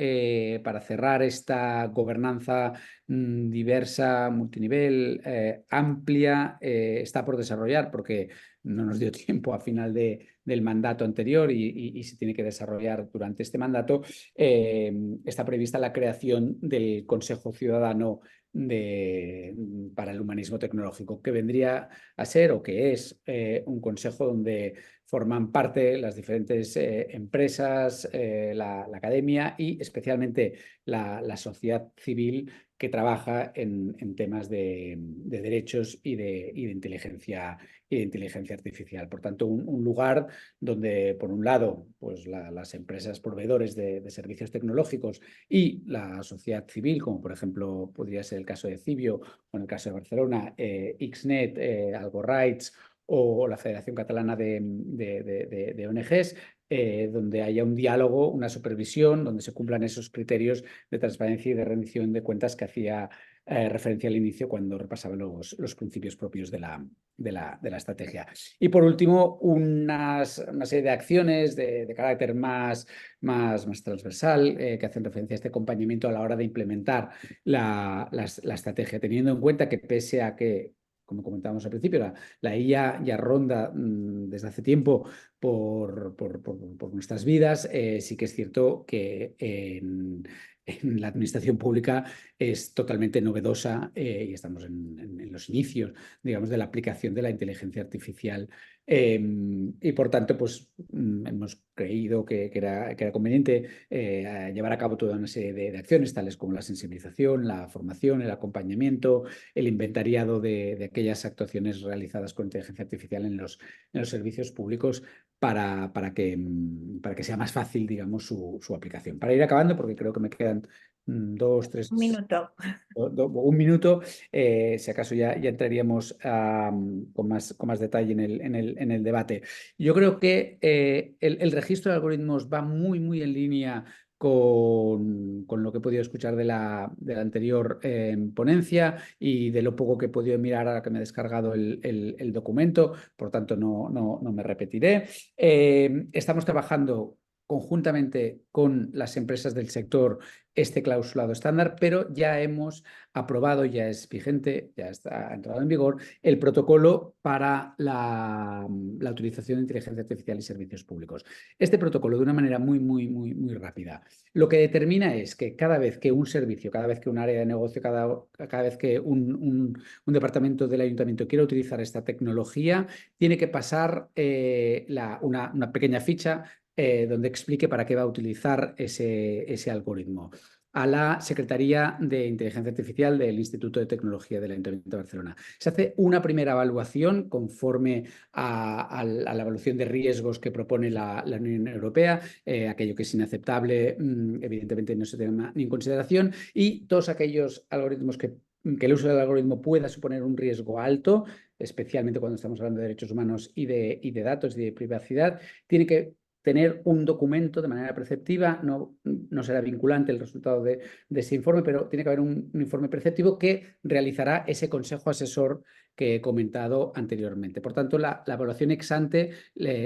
para cerrar esta gobernanza diversa, multinivel, amplia, está por desarrollar, porque no nos dio tiempo a final del mandato anterior y se tiene que desarrollar durante este mandato. Está prevista la creación del Consejo Ciudadano para el Humanismo Tecnológico, que vendría a ser, o que es, un consejo donde forman parte las diferentes empresas, la academia y especialmente la sociedad civil que trabaja en temas de derechos y de inteligencia artificial. Por tanto, un lugar donde, por un lado, pues las empresas proveedores de servicios tecnológicos y la sociedad civil, como por ejemplo podría ser el caso de Cibio, o en el caso de Barcelona, Xnet, Algorights o la Federación Catalana de ONGs, donde haya un diálogo, una supervisión, donde se cumplan esos criterios de transparencia y de rendición de cuentas que hacía referencia al inicio cuando repasaba los principios propios de la estrategia. Y por último, una serie de acciones de carácter más transversal que hacen referencia a este acompañamiento a la hora de implementar la estrategia, teniendo en cuenta que, pese a que, como comentábamos al principio, la IA ya ronda desde hace tiempo por nuestras vidas, sí que es cierto que en la administración pública es totalmente novedosa, y estamos en los inicios, digamos, de la aplicación de la inteligencia artificial, y por tanto, pues hemos creído que era conveniente llevar a cabo toda una serie de acciones, tales como la sensibilización, la formación, el acompañamiento, el inventariado de aquellas actuaciones realizadas con inteligencia artificial en los servicios públicos, para que sea más fácil, digamos, su aplicación. Para ir acabando, porque creo que me quedan 2, 3... Un minuto. Un minuto, si acaso ya entraríamos con más detalle en el debate. Yo creo que el registro de algoritmos va muy en línea con lo que he podido escuchar de la anterior ponencia y de lo poco que he podido mirar ahora que me he descargado el documento, por tanto no me repetiré. Estamos trabajando conjuntamente con las empresas del sector este clausulado estándar, pero ya hemos aprobado, ya es vigente, ya ha entrado en vigor el protocolo para la utilización de inteligencia artificial y servicios públicos. Este protocolo, de una manera muy rápida, lo que determina es que cada vez que un servicio, cada vez que un área de negocio, cada vez que un departamento del ayuntamiento quiera utilizar esta tecnología, tiene que pasar una pequeña ficha donde explique para qué va a utilizar ese algoritmo a la Secretaría de Inteligencia Artificial del Instituto de Tecnología del Ayuntamiento de Barcelona. Se hace una primera evaluación conforme a la evaluación de riesgos que propone la Unión Europea. Aquello que es inaceptable, evidentemente no se toma ni en consideración, y todos aquellos algoritmos que el uso del algoritmo pueda suponer un riesgo alto, especialmente cuando estamos hablando de derechos humanos y de datos y de privacidad, tiene que tener un documento de manera preceptiva. No será vinculante el resultado de ese informe, pero tiene que haber un informe preceptivo que realizará ese consejo asesor que he comentado anteriormente. Por tanto, la evaluación ex ante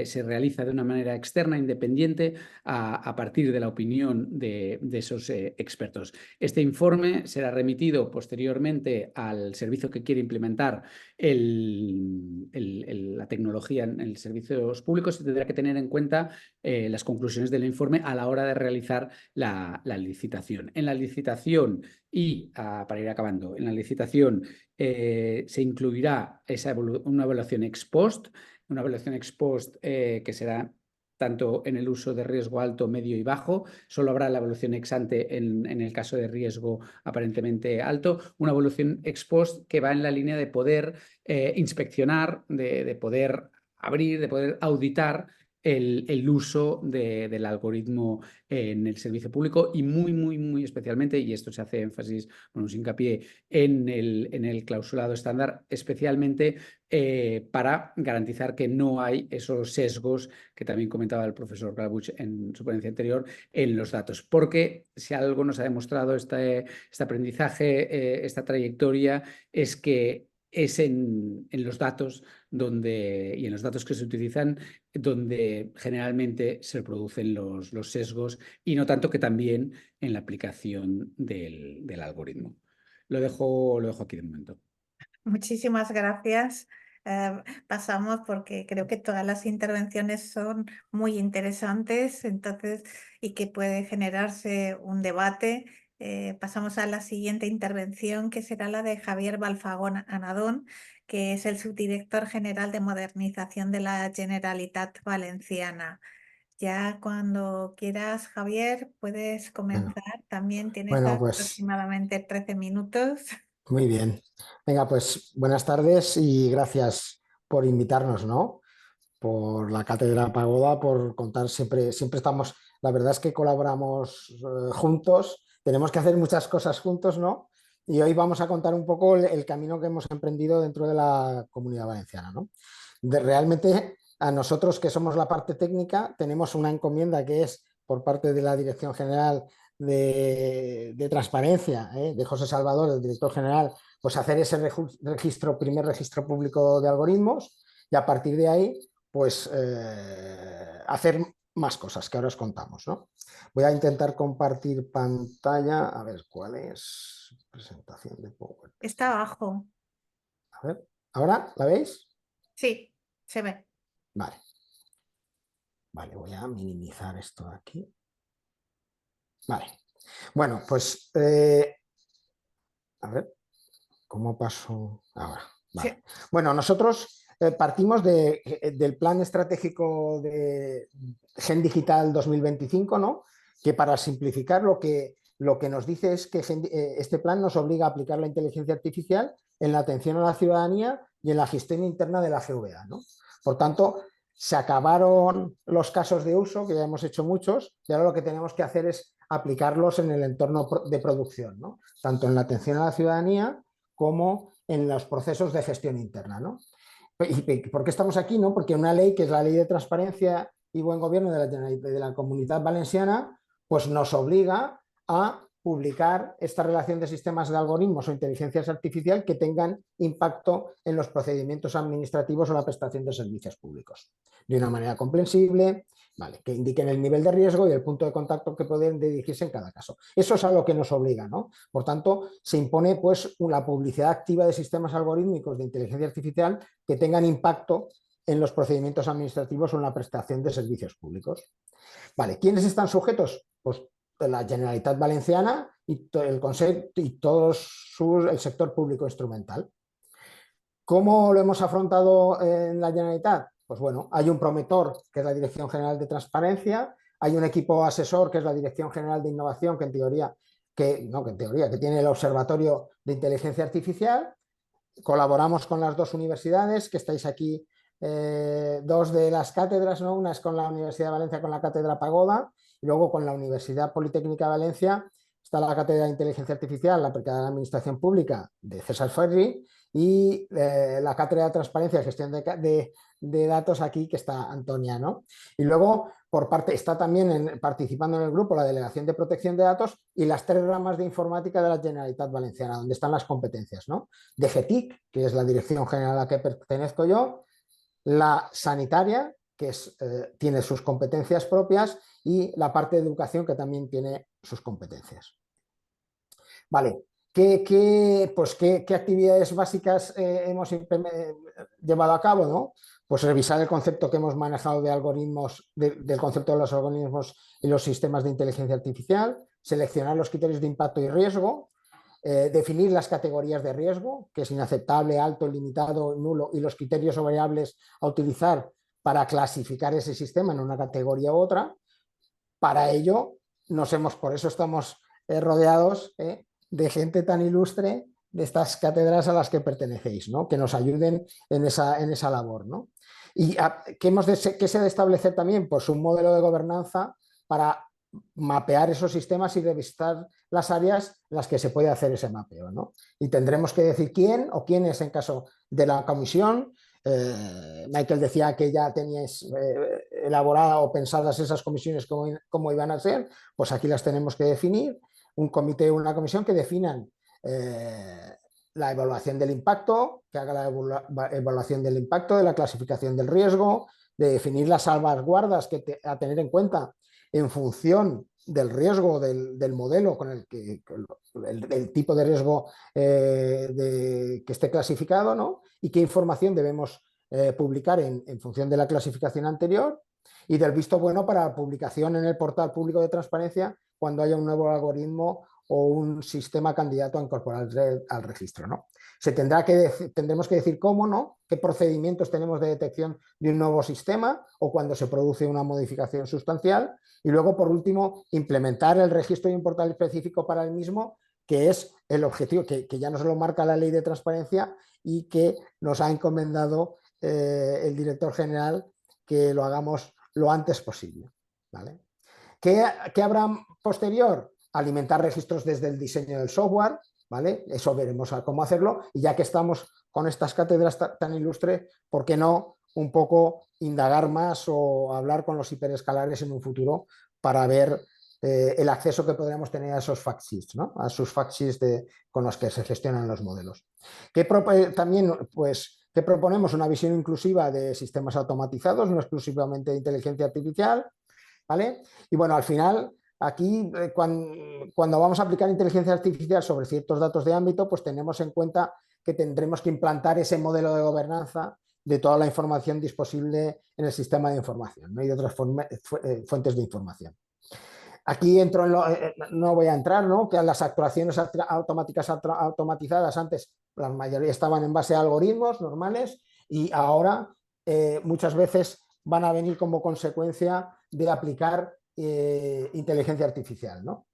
se realiza de una manera externa, independiente, a partir de la opinión de esos expertos. Este informe será remitido posteriormente al servicio que quiere implementar la tecnología en servicios públicos, y tendrá que tener en cuenta las conclusiones del informe a la hora de realizar la licitación. En la licitación y, para ir acabando, en la licitación se incluirá una evaluación ex post, que será tanto en el uso de riesgo alto, medio y bajo. Solo habrá la evaluación ex ante en el caso de riesgo aparentemente alto. Una evaluación ex post que va en la línea de poder inspeccionar, de poder abrir, de poder auditar el uso del algoritmo en el servicio público, y muy especialmente, y esto se hace énfasis, hincapié en el clausulado estándar, especialmente para garantizar que no hay esos sesgos que también comentaba el profesor Glabuch en su ponencia anterior en los datos. Porque si algo nos ha demostrado este aprendizaje, esta trayectoria, es que es en los datos y en los datos que se utilizan donde generalmente se producen los sesgos, y no tanto que también en la aplicación del algoritmo. Lo dejo aquí de momento. Muchísimas gracias. Pasamos porque creo que todas las intervenciones son muy interesantes, entonces, y que puede generarse un debate. Pasamos a la siguiente intervención, que será la de Javier Balfagón Anadón, que es el subdirector general de modernización de la Generalitat Valenciana. Ya cuando quieras, Javier, puedes comenzar. También tienes Pues aproximadamente 13 minutos. muy bien. Venga, pues buenas tardes y gracias por invitarnos, ¿no? Por la Cátedra Pagoda, por contar siempre estamos, la verdad es que colaboramos juntos, tenemos que hacer muchas cosas juntos, ¿no? Y hoy vamos a contar un poco el camino que hemos emprendido dentro de la Comunidad Valenciana, ¿no? Realmente a nosotros, que somos la parte técnica, tenemos una encomienda que es por parte de la Dirección General de Transparencia, de José Salvador, el director general, pues hacer ese primer registro público de algoritmos, y a partir de ahí pues hacer más cosas que ahora os contamos, ¿no? Voy a intentar compartir pantalla, a ver cuál es presentación de PowerPoint. Está abajo. A ver, ¿ahora la veis? Sí, se ve. Vale. Vale, voy a minimizar esto de aquí. Vale. Bueno, pues a ver, ¿cómo paso ahora? Vale. Sí. Bueno, nosotros partimos del plan estratégico de Gen Digital 2025, ¿no? Que, para simplificar, lo que nos dice es que este plan nos obliga a aplicar la inteligencia artificial en la atención a la ciudadanía y en la gestión interna de la GVA, ¿no? Por tanto, se acabaron los casos de uso, que ya hemos hecho muchos, y ahora lo que tenemos que hacer es aplicarlos en el entorno de producción, ¿no? Tanto en la atención a la ciudadanía como en los procesos de gestión interna, ¿no? ¿Y por qué estamos aquí? ¿No? Porque una ley, que es la Ley de Transparencia y Buen Gobierno de la Comunidad Valenciana, pues nos obliga a publicar esta relación de sistemas de algoritmos o inteligencias artificial que tengan impacto en los procedimientos administrativos o la prestación de servicios públicos. De una manera comprensible, ¿vale? Que indiquen el nivel de riesgo y el punto de contacto que pueden dirigirse en cada caso. Eso es a lo que nos obliga, ¿no? Por tanto, se impone pues, la publicidad activa de sistemas algorítmicos de inteligencia artificial que tengan impacto en los procedimientos administrativos o en la prestación de servicios públicos. Vale, ¿quiénes están sujetos? Pues la Generalitat Valenciana y el Consejo y todo el sector público instrumental. ¿Cómo lo hemos afrontado en la Generalitat? Pues bueno, hay un promotor, que es la Dirección General de Transparencia, hay un equipo asesor, que es la Dirección General de Innovación, que que tiene el Observatorio de Inteligencia Artificial. Colaboramos con las dos universidades, que estáis aquí, dos de las cátedras, ¿no? Una es con la Universidad de Valencia, con la Cátedra Pagoda, y luego con la Universidad Politécnica de Valencia está la Cátedra de Inteligencia Artificial, la aplicada a la Administración Pública de César Ferri, y la Cátedra de Transparencia y Gestión de Datos aquí, que está Antonia, ¿no? Y luego, por parte, está también participando en el grupo la Delegación de Protección de Datos y las 3 ramas de informática de la Generalitat Valenciana, donde están las competencias, ¿no? DGTIC, que es la Dirección General a la que pertenezco yo, la sanitaria, que tiene sus competencias propias, y la parte de educación, que también tiene sus competencias. Vale, ¿qué actividades básicas hemos llevado a cabo, ¿no? Pues revisar el concepto que hemos manejado de algoritmos, del concepto de los algoritmos y los sistemas de inteligencia artificial, seleccionar los criterios de impacto y riesgo, definir las categorías de riesgo, que es inaceptable, alto, limitado, nulo, y los criterios o variables a utilizar para clasificar ese sistema en una categoría u otra. Para ello, por eso estamos rodeados de gente tan ilustre de estas cátedras a las que pertenecéis, ¿no? Que nos ayuden en esa labor, ¿no? ¿Y qué se ha de establecer también? Pues un modelo de gobernanza para mapear esos sistemas y revisar las áreas en las que se puede hacer ese mapeo, ¿no? Y tendremos que decir quién o quiénes en caso de la comisión. Michael decía que ya teníais elaborada o pensadas esas comisiones cómo iban a ser, pues aquí las tenemos que definir, un comité o una comisión que definan la evaluación del impacto, que haga la evaluación del impacto, de la clasificación del riesgo, de definir las salvaguardas a tener en cuenta en función del riesgo del modelo con el tipo de riesgo que esté clasificado, ¿no? Y qué información debemos publicar en función de la clasificación anterior, y del visto bueno para la publicación en el portal público de transparencia cuando haya un nuevo algoritmo o un sistema candidato a incorporar al registro, ¿no? Tendremos que decir cómo, ¿no? Qué procedimientos tenemos de detección de un nuevo sistema o cuando se produce una modificación sustancial, y luego, por último, implementar el registro de un portal específico para el mismo, que es el objetivo que ya nos lo marca la Ley de Transparencia y que nos ha encomendado el director general que lo hagamos lo antes posible, ¿vale? ¿Qué habrá posterior? Alimentar registros desde el diseño del software, ¿vale? Eso veremos a cómo hacerlo, y ya que estamos con estas cátedras tan ilustres, ¿por qué no un poco indagar más o hablar con los hiperescalares en un futuro para ver el acceso que podríamos tener a esos fact sheets, ¿no? A sus fact sheets con los que se gestionan los modelos. También, pues, ¿qué proponemos? Una visión inclusiva de sistemas automatizados, no exclusivamente de inteligencia artificial, ¿vale? Y bueno, al final, aquí, cuando vamos a aplicar inteligencia artificial sobre ciertos datos de ámbito, pues tenemos en cuenta que tendremos que implantar ese modelo de gobernanza de toda la información disponible en el sistema de información, ¿no? Y de otras fuentes de información. Aquí no voy a entrar, ¿no? Que las actuaciones automáticas automatizadas antes, la mayoría estaban en base a algoritmos normales, y ahora muchas veces van a venir como consecuencia de aplicar inteligencia artificial, ¿no?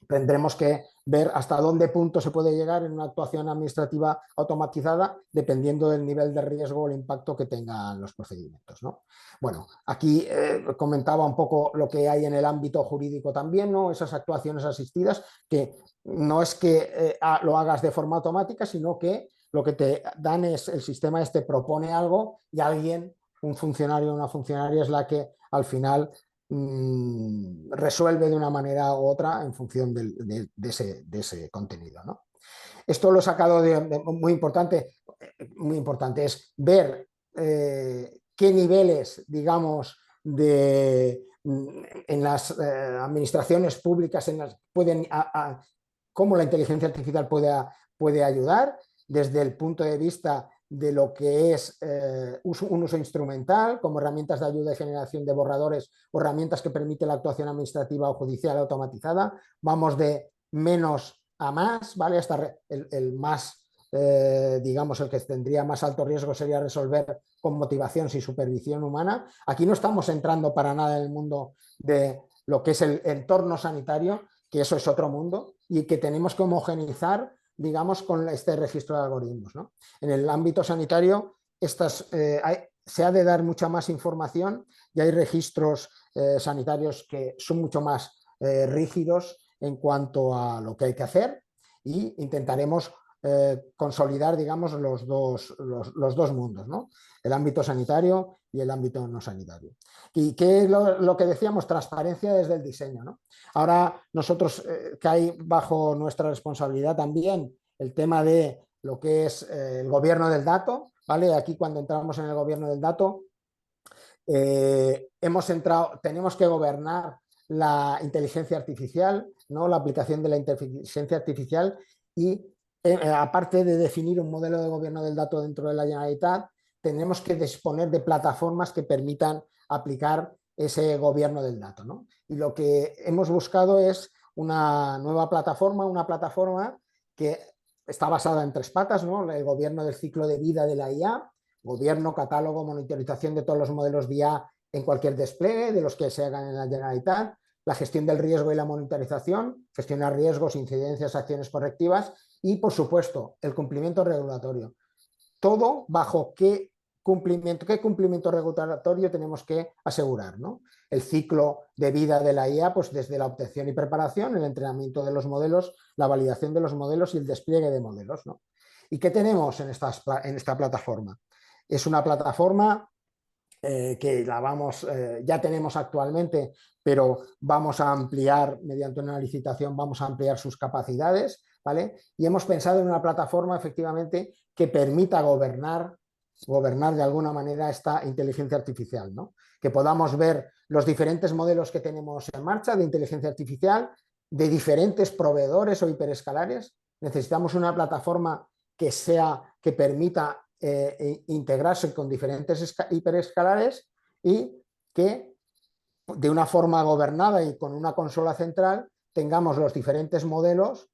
Tendremos que ver hasta dónde punto se puede llegar en una actuación administrativa automatizada, dependiendo del nivel de riesgo o el impacto que tengan los procedimientos, ¿no? Bueno, aquí comentaba un poco lo que hay en el ámbito jurídico también, ¿no? Esas actuaciones asistidas, que no es que lo hagas de forma automática, sino que lo que te dan es, el sistema propone algo y alguien, un funcionario o una funcionaria, es la que al final resuelve de una manera u otra en función de ese contenido, ¿no? Esto lo he sacado muy importante es ver qué niveles, digamos, en las administraciones públicas cómo la inteligencia artificial puede ayudar desde el punto de vista de lo que es un uso instrumental, como herramientas de ayuda y generación de borradores o herramientas que permiten la actuación administrativa o judicial automatizada. Vamos de menos a más, ¿vale? Hasta el más, digamos, el que tendría más alto riesgo sería resolver con motivación sin supervisión humana. Aquí no estamos entrando para nada en el mundo de lo que es el entorno sanitario, que eso es otro mundo y que tenemos que homogeneizar, digamos, con este registro de algoritmos, ¿no? En el ámbito sanitario se ha de dar mucha más información y hay registros sanitarios que son mucho más rígidos en cuanto a lo que hay que hacer, y intentaremos consolidar, digamos, los dos mundos, ¿no? El ámbito sanitario y el ámbito no sanitario. ¿Y qué es lo que decíamos? Transparencia desde el diseño, ¿no? Ahora nosotros, que hay bajo nuestra responsabilidad también el tema de lo que es el gobierno del dato, ¿vale? Aquí cuando entramos en el gobierno del dato, tenemos que gobernar la inteligencia artificial, ¿no? La aplicación de la inteligencia artificial y aparte de definir un modelo de gobierno del dato dentro de la Generalitat, tenemos que disponer de plataformas que permitan aplicar ese gobierno del dato, ¿no? Y lo que hemos buscado es una nueva plataforma, que está basada en 3 patas, ¿no? El gobierno del ciclo de vida de la IA, gobierno, catálogo, monitorización de todos los modelos de IA en cualquier despliegue de los que se hagan en la Generalitat, la gestión del riesgo y la monitorización, gestionar riesgos, incidencias, acciones correctivas y, por supuesto, el cumplimiento regulatorio. Todo bajo qué cumplimiento regulatorio tenemos que asegurar, ¿no? El ciclo de vida de la IA, pues desde la obtención y preparación, el entrenamiento de los modelos, la validación de los modelos y el despliegue de modelos, ¿no? ¿Y qué tenemos en esta plataforma? Es una plataforma que ya tenemos actualmente, pero vamos a ampliar, mediante una licitación, vamos a ampliar sus capacidades, ¿vale? Y hemos pensado en una plataforma, efectivamente, que permita gobernar de alguna manera esta inteligencia artificial, ¿no? Que podamos ver los diferentes modelos que tenemos en marcha de inteligencia artificial, de diferentes proveedores o hiperescalares. Necesitamos una plataforma que permita integrarse con diferentes hiperescalares y que de una forma gobernada y con una consola central tengamos los diferentes modelos,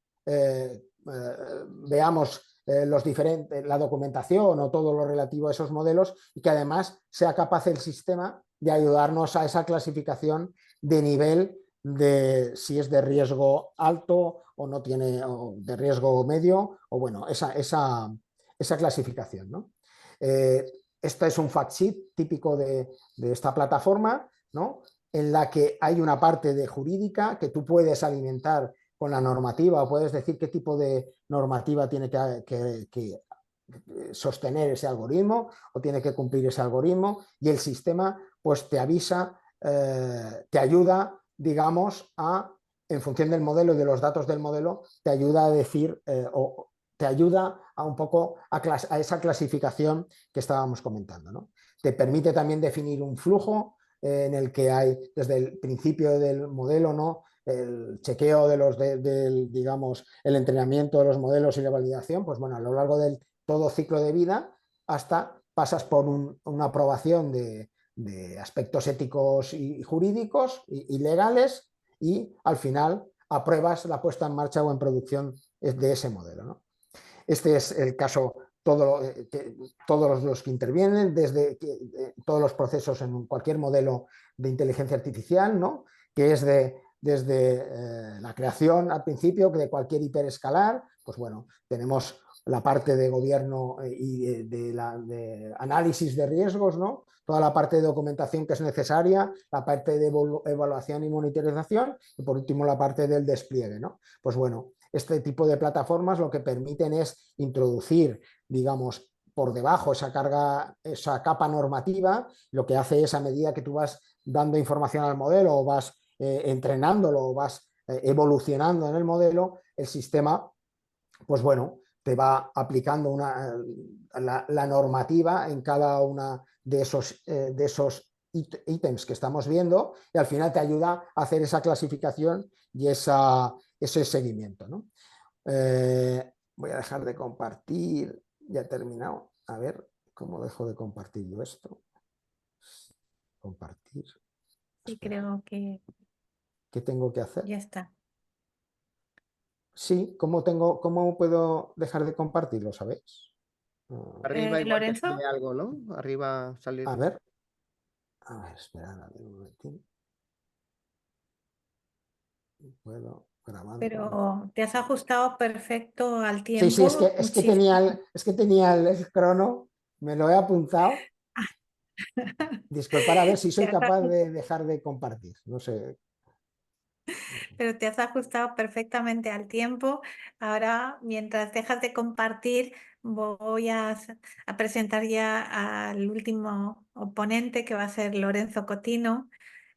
veamos la documentación o todo lo relativo a esos modelos y que además sea capaz el sistema de ayudarnos a esa clasificación de nivel de si es de riesgo alto o no tiene, o de riesgo medio, o bueno, esa clasificación, ¿no? Este es un fact sheet típico de esta plataforma, ¿no? En la que hay una parte de jurídica que tú puedes alimentar con la normativa o puedes decir qué tipo de normativa tiene que sostener ese algoritmo o tiene que cumplir ese algoritmo, y el sistema pues te avisa, te ayuda, digamos, en función del modelo y de los datos del modelo, te ayuda a decir o te ayuda a un poco a esa clasificación que estábamos comentando, ¿no? Te permite también definir un flujo en el que hay desde el principio del modelo, ¿no? El chequeo digamos, el entrenamiento de los modelos y la validación, pues bueno, a lo largo del todo ciclo de vida hasta pasas por una aprobación de aspectos éticos y jurídicos y legales, y al final apruebas la puesta en marcha o en producción de ese modelo, ¿no? Este es el caso, todos los que intervienen, desde todos los procesos en cualquier modelo de inteligencia artificial, ¿no? Que es desde la creación al principio de cualquier hiperescalar, pues bueno, tenemos la parte de gobierno y de análisis de riesgos, ¿no? Toda la parte de documentación que es necesaria, la parte de evaluación y monitorización y por último la parte del despliegue, ¿no? Pues bueno, este tipo de plataformas lo que permiten es introducir, digamos, por debajo esa carga, esa capa normativa, lo que hace es, a medida que tú vas dando información al modelo o vas entrenándolo o vas evolucionando en el modelo, el sistema, pues bueno, te va aplicando la normativa en cada una de esos ítems que estamos viendo, y al final te ayuda a hacer esa clasificación y ese seguimiento, ¿no? Voy a dejar de compartir, ya he terminado. A ver cómo dejo de compartir yo esto. Compartir. Y Espera, creo que ¿qué tengo que hacer? ya está. Sí, ¿cómo puedo dejar de compartirlo, sabéis? Arriba igual te Lorenzo, sale algo, ¿no? Arriba sale... A ver, esperad, a ver un momentín. Puedo grabando. pero te has ajustado perfecto al Sí, sí, es tiempo. que Muchísimo. tenía el crono, me lo he apuntado. Disculpad, a ver si soy Te has capaz ajustado. de dejar de compartir. No sé. Pero te has ajustado perfectamente al tiempo. Ahora, mientras dejas de compartir, voy a presentar ya al último oponente, que va a ser Lorenzo Cotino,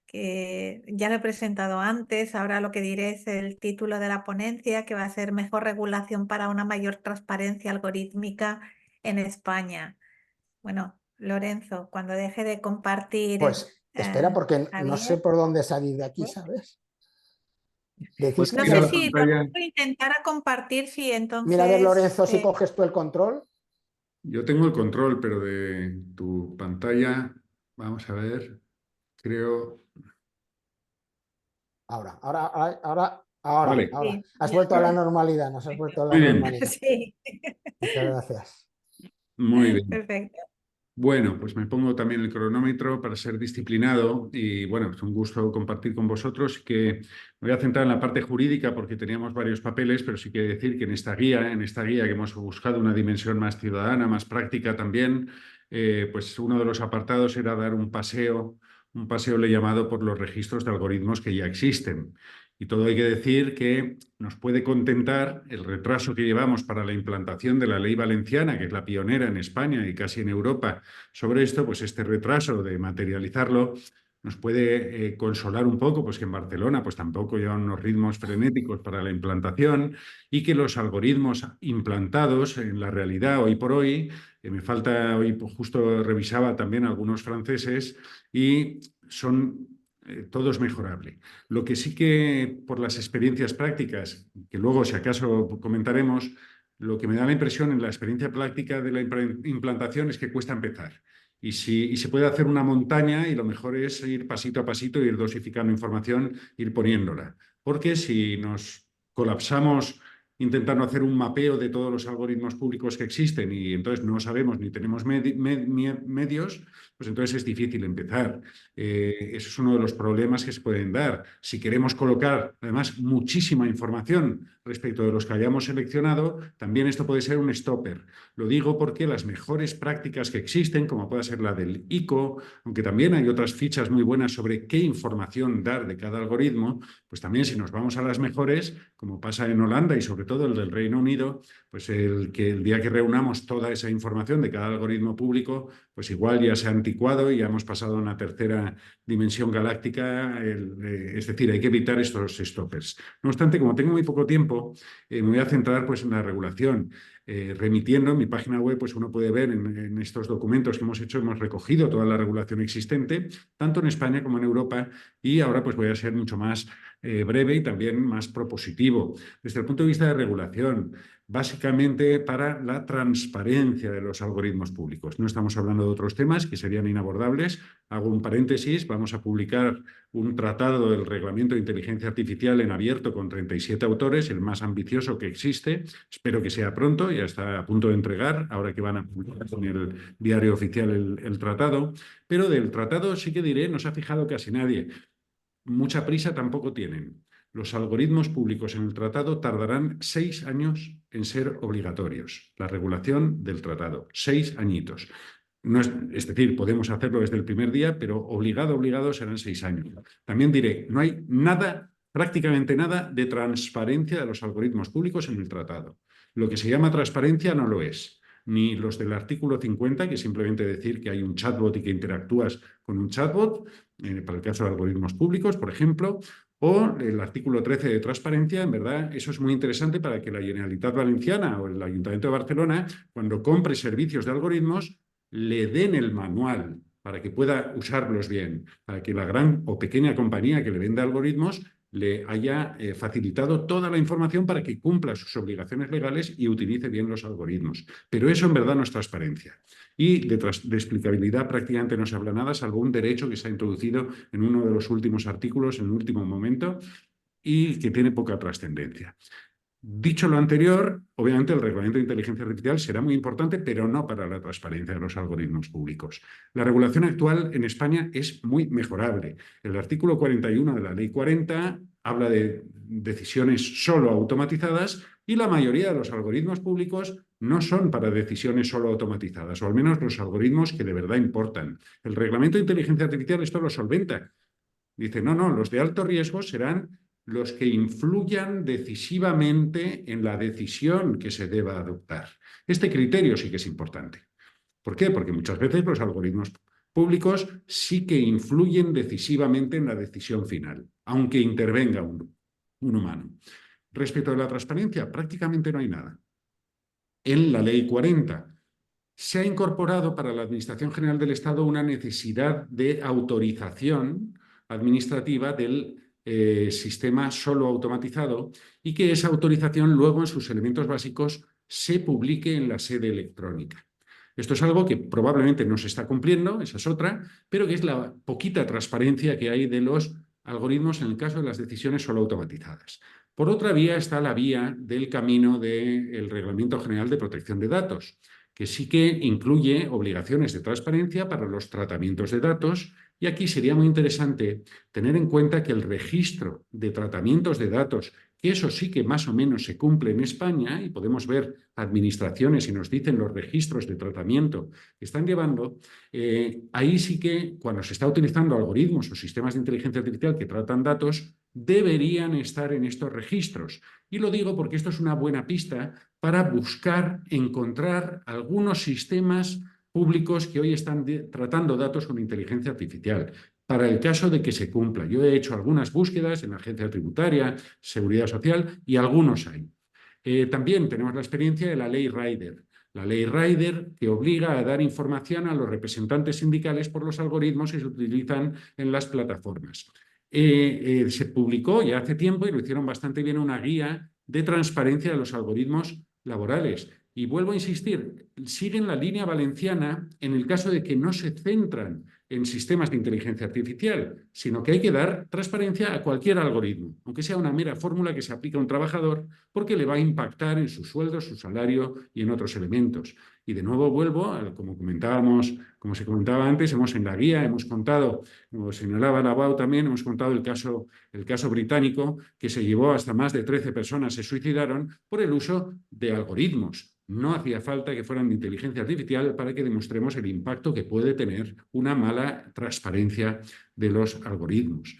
que ya lo he presentado antes. Ahora lo que diré es el título de la ponencia, que va a ser Mejor regulación para una mayor transparencia algorítmica en España. Bueno, Lorenzo, cuando deje de compartir, Pues espera, porque no sé Javier. por dónde salir de aquí, ¿sabes? Decís Pues que No ir a sé la si pantalla. Lorenzo intentara compartir, sí, Mira, a ver, entonces Lorenzo, si coges tú el control. Yo tengo el control, pero de tu pantalla, vamos a ver, creo... Vale, Ahora. sí, Has ya vuelto a la está. normalidad, nos has vuelto a la muy bien, normalidad. Sí, Muchas gracias. muy bien. perfecto. Bueno, pues me pongo también el cronómetro para ser disciplinado y bueno, es un gusto compartir con vosotros, que me voy a centrar en la parte jurídica porque teníamos varios papeles, pero sí que decir que en esta guía que hemos buscado una dimensión más ciudadana, más práctica también, pues uno de los apartados era dar un paseo le he llamado por los registros de algoritmos que ya existen. Y todo hay que decir que nos puede contentar el retraso que llevamos para la implantación de la ley valenciana, que es la pionera en España y casi en Europa sobre esto, pues este retraso de materializarlo nos puede consolar un poco, pues que en Barcelona pues tampoco llevan unos ritmos frenéticos para la implantación y que los algoritmos implantados en la realidad hoy por hoy, me falta, hoy pues, justo revisaba también algunos franceses y son todo es mejorable. Lo que sí que por las experiencias prácticas, que luego si acaso comentaremos, lo que me da la impresión en la experiencia práctica de la implantación es que cuesta empezar. Y se puede hacer una montaña y lo mejor es ir pasito a pasito, ir dosificando información, ir poniéndola. Porque si nos colapsamos intentando hacer un mapeo de todos los algoritmos públicos que existen y entonces no sabemos ni tenemos medios, pues entonces es difícil empezar. Eso es uno de los problemas que se pueden dar. Si queremos colocar, además, muchísima información respecto de los que hayamos seleccionado, también esto puede ser un stopper. Lo digo porque las mejores prácticas que existen, como puede ser la del ICO, aunque también hay otras fichas muy buenas sobre qué información dar de cada algoritmo, pues también si nos vamos a las mejores, como pasa en Holanda y sobre todo el del Reino Unido, pues el día que reunamos toda esa información de cada algoritmo público, pues igual ya se ha anticuado y ya hemos pasado a una tercera dimensión galáctica, es decir, hay que evitar estos stoppers. No obstante, como tengo muy poco tiempo, me voy a centrar pues, en la regulación. Remitiendo en mi página web, pues uno puede ver en estos documentos que hemos hecho, hemos recogido toda la regulación existente, tanto en España como en Europa, y ahora pues voy a ser mucho más breve y también más propositivo. Desde el punto de vista de regulación, básicamente para la transparencia de los algoritmos públicos. No estamos hablando de otros temas que serían inabordables. Hago un paréntesis, vamos a publicar un tratado del Reglamento de Inteligencia Artificial en abierto con 37 autores, el más ambicioso que existe. Espero que sea pronto, ya está a punto de entregar, ahora que van a publicar en el diario oficial el tratado. Pero del tratado sí que diré, no se ha fijado casi nadie. Mucha prisa tampoco tienen. Los algoritmos públicos en el tratado tardarán 6 años en ser obligatorios. La regulación del tratado, 6 añitos. No es decir, podemos hacerlo desde el primer día, pero obligado serán 6 años. También diré, no hay nada, prácticamente nada, de transparencia de los algoritmos públicos en el tratado. Lo que se llama transparencia no lo es. ni los del artículo 50, que es simplemente decir que hay un chatbot y que interactúas con un chatbot, para el caso de algoritmos públicos, por ejemplo, o el artículo 13 de transparencia. En verdad, eso es muy interesante para que la Generalitat Valenciana o el Ayuntamiento de Barcelona, cuando compre servicios de algoritmos, le den el manual para que pueda usarlos bien, para que la gran o pequeña compañía que le venda algoritmos le haya facilitado toda la información para que cumpla sus obligaciones legales y utilice bien los algoritmos. Pero eso en verdad no es transparencia. Y de explicabilidad prácticamente no se habla nada, salvo un derecho que se ha introducido en uno de los últimos artículos, en el último momento, y que tiene poca trascendencia. Dicho lo anterior, obviamente el reglamento de inteligencia artificial será muy importante, pero no para la transparencia de los algoritmos públicos. La regulación actual en España es muy mejorable. El artículo 41 de la Ley 40 habla de decisiones solo automatizadas y la mayoría de los algoritmos públicos no son para decisiones solo automatizadas, o al menos los algoritmos que de verdad importan. El reglamento de inteligencia artificial esto lo solventa. Dice, no, los de alto riesgo serán los que influyan decisivamente en la decisión que se deba adoptar. Este criterio sí que es importante. ¿Por qué? Porque muchas veces los algoritmos públicos sí que influyen decisivamente en la decisión final, aunque intervenga un humano. Respecto a la transparencia, prácticamente no hay nada. En la Ley 40 se ha incorporado para la Administración General del Estado una necesidad de autorización administrativa del sistema solo automatizado y que esa autorización luego en sus elementos básicos se publique en la sede electrónica. Esto es algo que probablemente no se está cumpliendo, esa es otra, pero que es la poquita transparencia que hay de los algoritmos en el caso de las decisiones solo automatizadas. Por otra vía está la vía del camino del Reglamento General de Protección de Datos, que sí que incluye obligaciones de transparencia para los tratamientos de datos, y aquí sería muy interesante tener en cuenta que el registro de tratamientos de datos, que eso sí que más o menos se cumple en España, y podemos ver administraciones y nos dicen los registros de tratamiento que están llevando, ahí sí que cuando se está utilizando algoritmos o sistemas de inteligencia artificial que tratan datos, deberían estar en estos registros. Y lo digo porque esto es una buena pista para buscar, encontrar algunos sistemas públicos que hoy están tratando datos con inteligencia artificial, para el caso de que se cumpla. Yo he hecho algunas búsquedas en la Agencia Tributaria, Seguridad Social, y algunos hay. También tenemos la experiencia de la Ley Rider. La Ley Rider que obliga a dar información a los representantes sindicales por los algoritmos que se utilizan en las plataformas. Se publicó ya hace tiempo y lo hicieron bastante bien una guía de transparencia de los algoritmos laborales. Y vuelvo a insistir, siguen la línea valenciana en el caso de que no se centran en sistemas de inteligencia artificial, sino que hay que dar transparencia a cualquier algoritmo, aunque sea una mera fórmula que se aplica a un trabajador, porque le va a impactar en su sueldo, su salario y en otros elementos. Y de nuevo vuelvo, como se comentaba antes, en la guía hemos contado, como señalaba Lavao también, hemos contado el caso británico, que se llevó hasta más de 13 personas se suicidaron por el uso de algoritmos. No hacía falta que fueran de inteligencia artificial para que demostremos el impacto que puede tener una mala transparencia de los algoritmos.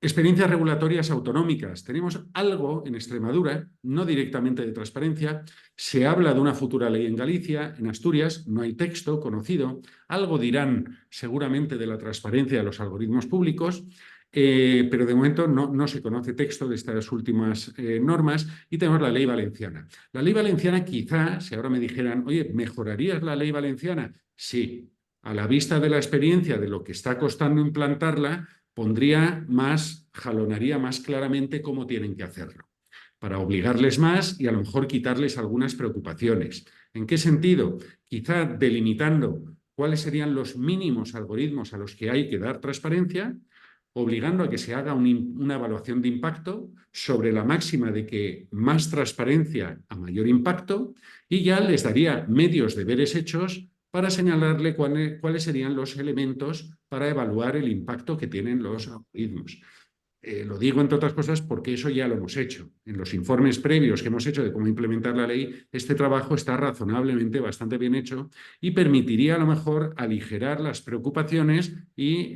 Experiencias regulatorias autonómicas. Tenemos algo en Extremadura, no directamente de transparencia. Se habla de una futura ley en Galicia, en Asturias, no hay texto conocido. Algo dirán seguramente de la transparencia de los algoritmos públicos, pero de momento no se conoce texto de estas últimas normas, y tenemos la ley valenciana. La ley valenciana quizá, si ahora me dijeran, oye, ¿mejorarías la ley valenciana? Sí, a la vista de la experiencia de lo que está costando implantarla, jalonaría más claramente cómo tienen que hacerlo, para obligarles más y a lo mejor quitarles algunas preocupaciones. ¿En qué sentido? Quizá delimitando cuáles serían los mínimos algoritmos a los que hay que dar transparencia, obligando a que se haga una evaluación de impacto sobre la máxima de que más transparencia a mayor impacto, y ya les daría medios de deberes hechos para señalarle cuáles serían los elementos para evaluar el impacto que tienen los algoritmos. Lo digo, entre otras cosas, porque eso ya lo hemos hecho. En los informes previos que hemos hecho de cómo implementar la ley, este trabajo está razonablemente bastante bien hecho y permitiría a lo mejor aligerar las preocupaciones y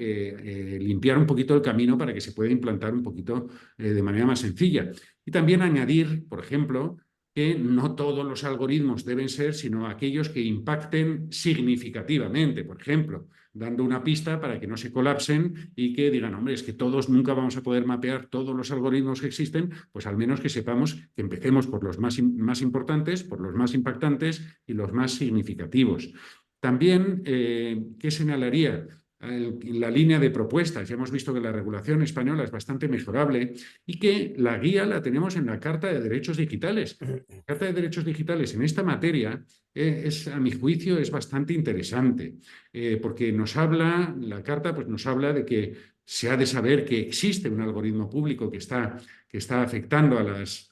limpiar un poquito el camino para que se pueda implantar un poquito de manera más sencilla. Y también añadir, por ejemplo, que no todos los algoritmos deben ser, sino aquellos que impacten significativamente. Por ejemplo, dando una pista para que no se colapsen y que digan, hombre, es que todos nunca vamos a poder mapear todos los algoritmos que existen, pues al menos que sepamos que empecemos por los más importantes, por los más impactantes y los más significativos. También, ¿qué señalaría? La línea de propuestas. Ya hemos visto que la regulación española es bastante mejorable y que la guía la tenemos en la Carta de Derechos Digitales. La Carta de Derechos Digitales en esta materia a mi juicio, es bastante interesante, porque la Carta pues, nos habla de que se ha de saber que existe un algoritmo público que está afectando a las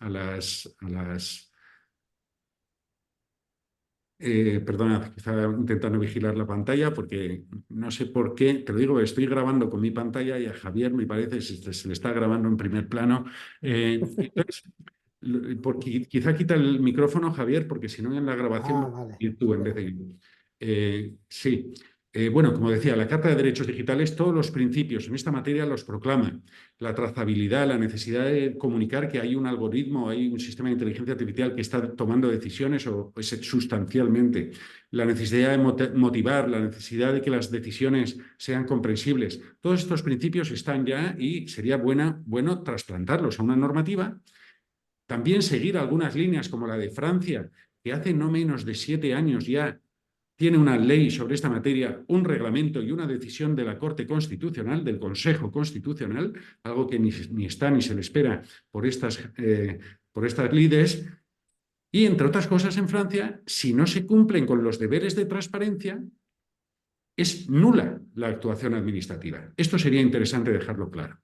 perdona, que estaba intentando vigilar la pantalla porque no sé por qué, te lo digo, estoy grabando con mi pantalla y a Javier me parece se le está grabando en primer plano. Entonces, quizá quita el micrófono, Javier, porque si no en la grabación Vale. y tú en vez de... sí. Bueno, como decía, la Carta de Derechos Digitales, todos los principios en esta materia los proclama. La trazabilidad, la necesidad de comunicar que hay un algoritmo, hay un sistema de inteligencia artificial que está tomando decisiones o sustancialmente. La necesidad de motivar, la necesidad de que las decisiones sean comprensibles. Todos estos principios están ya y sería bueno trasplantarlos a una normativa. También seguir algunas líneas como la de Francia, que hace no menos de 7 años ya tiene una ley sobre esta materia, un reglamento y una decisión de la Corte Constitucional, del Consejo Constitucional, algo que ni está ni se le espera por estas lides. Y, entre otras cosas, en Francia, si no se cumplen con los deberes de transparencia, es nula la actuación administrativa. Esto sería interesante dejarlo claro.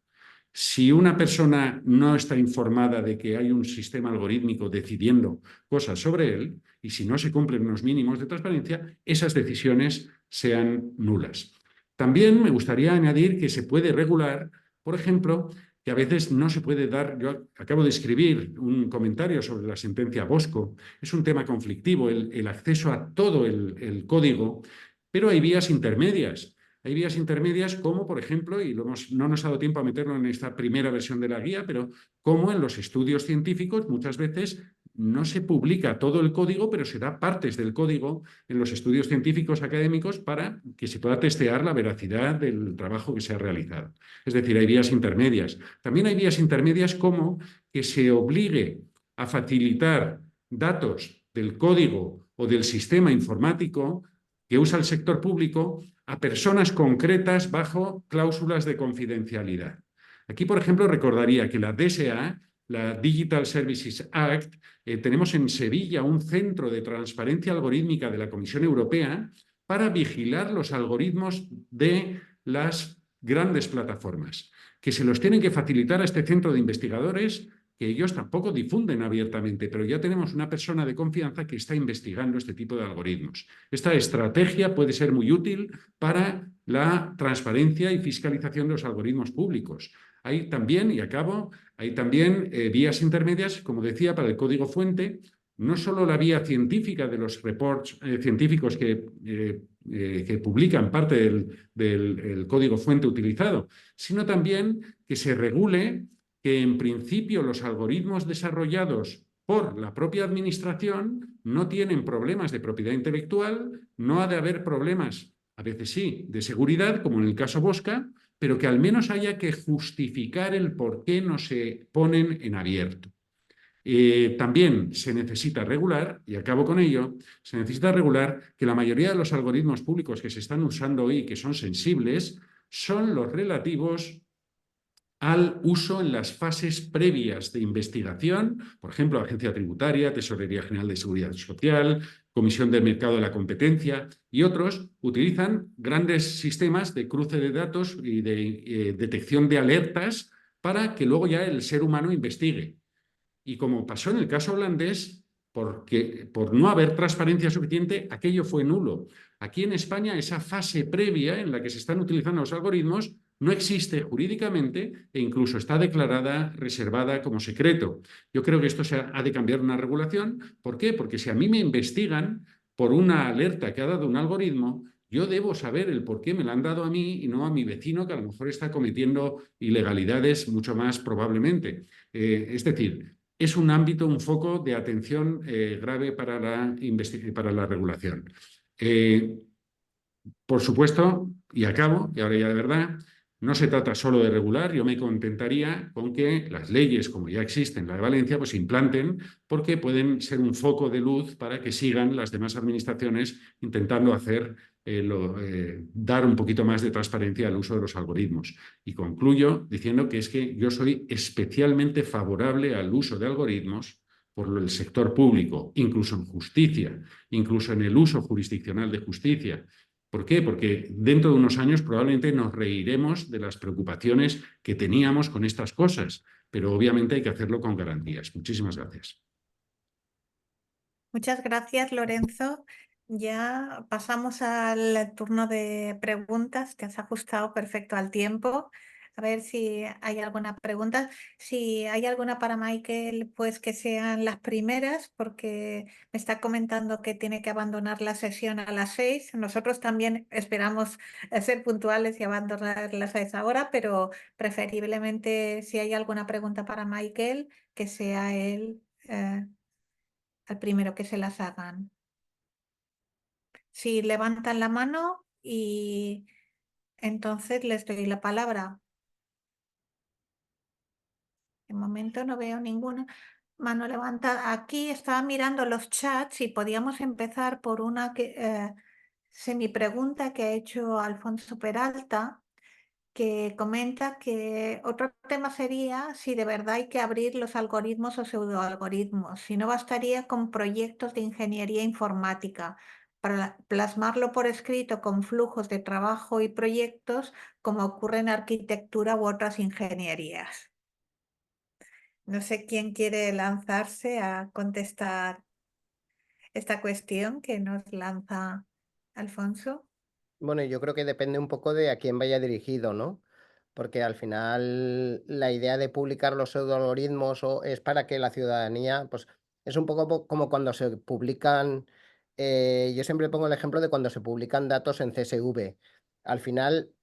Si una persona no está informada de que hay un sistema algorítmico decidiendo cosas sobre él, y si no se cumplen unos mínimos de transparencia, esas decisiones sean nulas. También me gustaría añadir que se puede regular, por ejemplo, que a veces no se puede dar... Yo acabo de escribir un comentario sobre la sentencia Bosco. Es un tema conflictivo, el acceso a todo el código, pero hay vías intermedias. Hay vías intermedias como, por ejemplo, y no nos ha dado tiempo a meterlo en esta primera versión de la guía, pero como en los estudios científicos muchas veces no se publica todo el código, pero se da partes del código en los estudios científicos académicos para que se pueda testear la veracidad del trabajo que se ha realizado. Es decir, hay vías intermedias. También hay vías intermedias como que se obligue a facilitar datos del código o del sistema informático que usa el sector público a personas concretas bajo cláusulas de confidencialidad. Aquí, por ejemplo, recordaría que la DSA, la Digital Services Act, tenemos en Sevilla un centro de transparencia algorítmica de la Comisión Europea para vigilar los algoritmos de las grandes plataformas, que se los tienen que facilitar a este centro de investigadores que ellos tampoco difunden abiertamente, pero ya tenemos una persona de confianza que está investigando este tipo de algoritmos. Esta estrategia puede ser muy útil para la transparencia y fiscalización de los algoritmos públicos. Hay también, y acabo, hay también vías intermedias, como decía, para el código fuente, no solo la vía científica de los reports científicos que publican parte del código fuente utilizado, sino también que se regule que en principio los algoritmos desarrollados por la propia administración no tienen problemas de propiedad intelectual, no ha de haber problemas, a veces sí, de seguridad, como en el caso Bosca, pero que al menos haya que justificar el por qué no se ponen en abierto. También se necesita regular, y acabo con ello, se necesita regular que la mayoría de los algoritmos públicos que se están usando hoy, que son sensibles, son los relativos al uso en las fases previas de investigación, por ejemplo, Agencia Tributaria, Tesorería General de Seguridad Social, Comisión del Mercado de la Competencia y otros, utilizan grandes sistemas de cruce de datos y de detección de alertas para que luego ya el ser humano investigue. Y como pasó en el caso holandés, por no haber transparencia suficiente, aquello fue nulo. Aquí en España, esa fase previa en la que se están utilizando los algoritmos no existe jurídicamente e incluso está declarada reservada como secreto. Yo creo que esto ha de cambiar una regulación. ¿Por qué? Porque si a mí me investigan por una alerta que ha dado un algoritmo, yo debo saber el por qué me la han dado a mí y no a mi vecino, que a lo mejor está cometiendo ilegalidades mucho más probablemente. Es decir, es un ámbito, un foco de atención grave para la regulación. Por supuesto, y acabo, y ahora ya de verdad, no se trata solo de regular, yo me contentaría con que las leyes, como ya existen, la de Valencia, pues se implanten, porque pueden ser un foco de luz para que sigan las demás administraciones intentando dar un poquito más de transparencia al uso de los algoritmos. Y concluyo diciendo que es que yo soy especialmente favorable al uso de algoritmos por el sector público, incluso en justicia, incluso en el uso jurisdiccional de justicia. ¿Por qué? Porque dentro de unos años probablemente nos reiremos de las preocupaciones que teníamos con estas cosas, pero obviamente hay que hacerlo con garantías. Muchísimas gracias. Muchas gracias, Lorenzo. Ya pasamos al turno de preguntas. Te has ajustado perfecto al tiempo. A ver si hay alguna pregunta. Si hay alguna para Michael, pues que sean las primeras, porque me está comentando que tiene que abandonar la sesión a las 6. Nosotros también esperamos ser puntuales y abandonarlas a esa hora, pero preferiblemente si hay alguna pregunta para Michael, que sea él al primero que se las hagan. Si levantan la mano y entonces les doy la palabra. De momento no veo ninguna mano levantada. Aquí estaba mirando los chats y podíamos empezar por una semi-pregunta que ha hecho Alfonso Peralta, que comenta que otro tema sería si de verdad hay que abrir los algoritmos o pseudoalgoritmos, si no bastaría con proyectos de ingeniería informática para plasmarlo por escrito con flujos de trabajo y proyectos como ocurre en arquitectura u otras ingenierías. No sé quién quiere lanzarse a contestar esta cuestión que nos lanza Alfonso. Bueno, yo creo que depende un poco de a quién vaya dirigido, ¿no? Porque al final la idea de publicar los pseudoalgoritmos es para que la ciudadanía, pues es un poco como cuando se publican, yo siempre pongo el ejemplo de cuando se publican datos en CSV. Al final,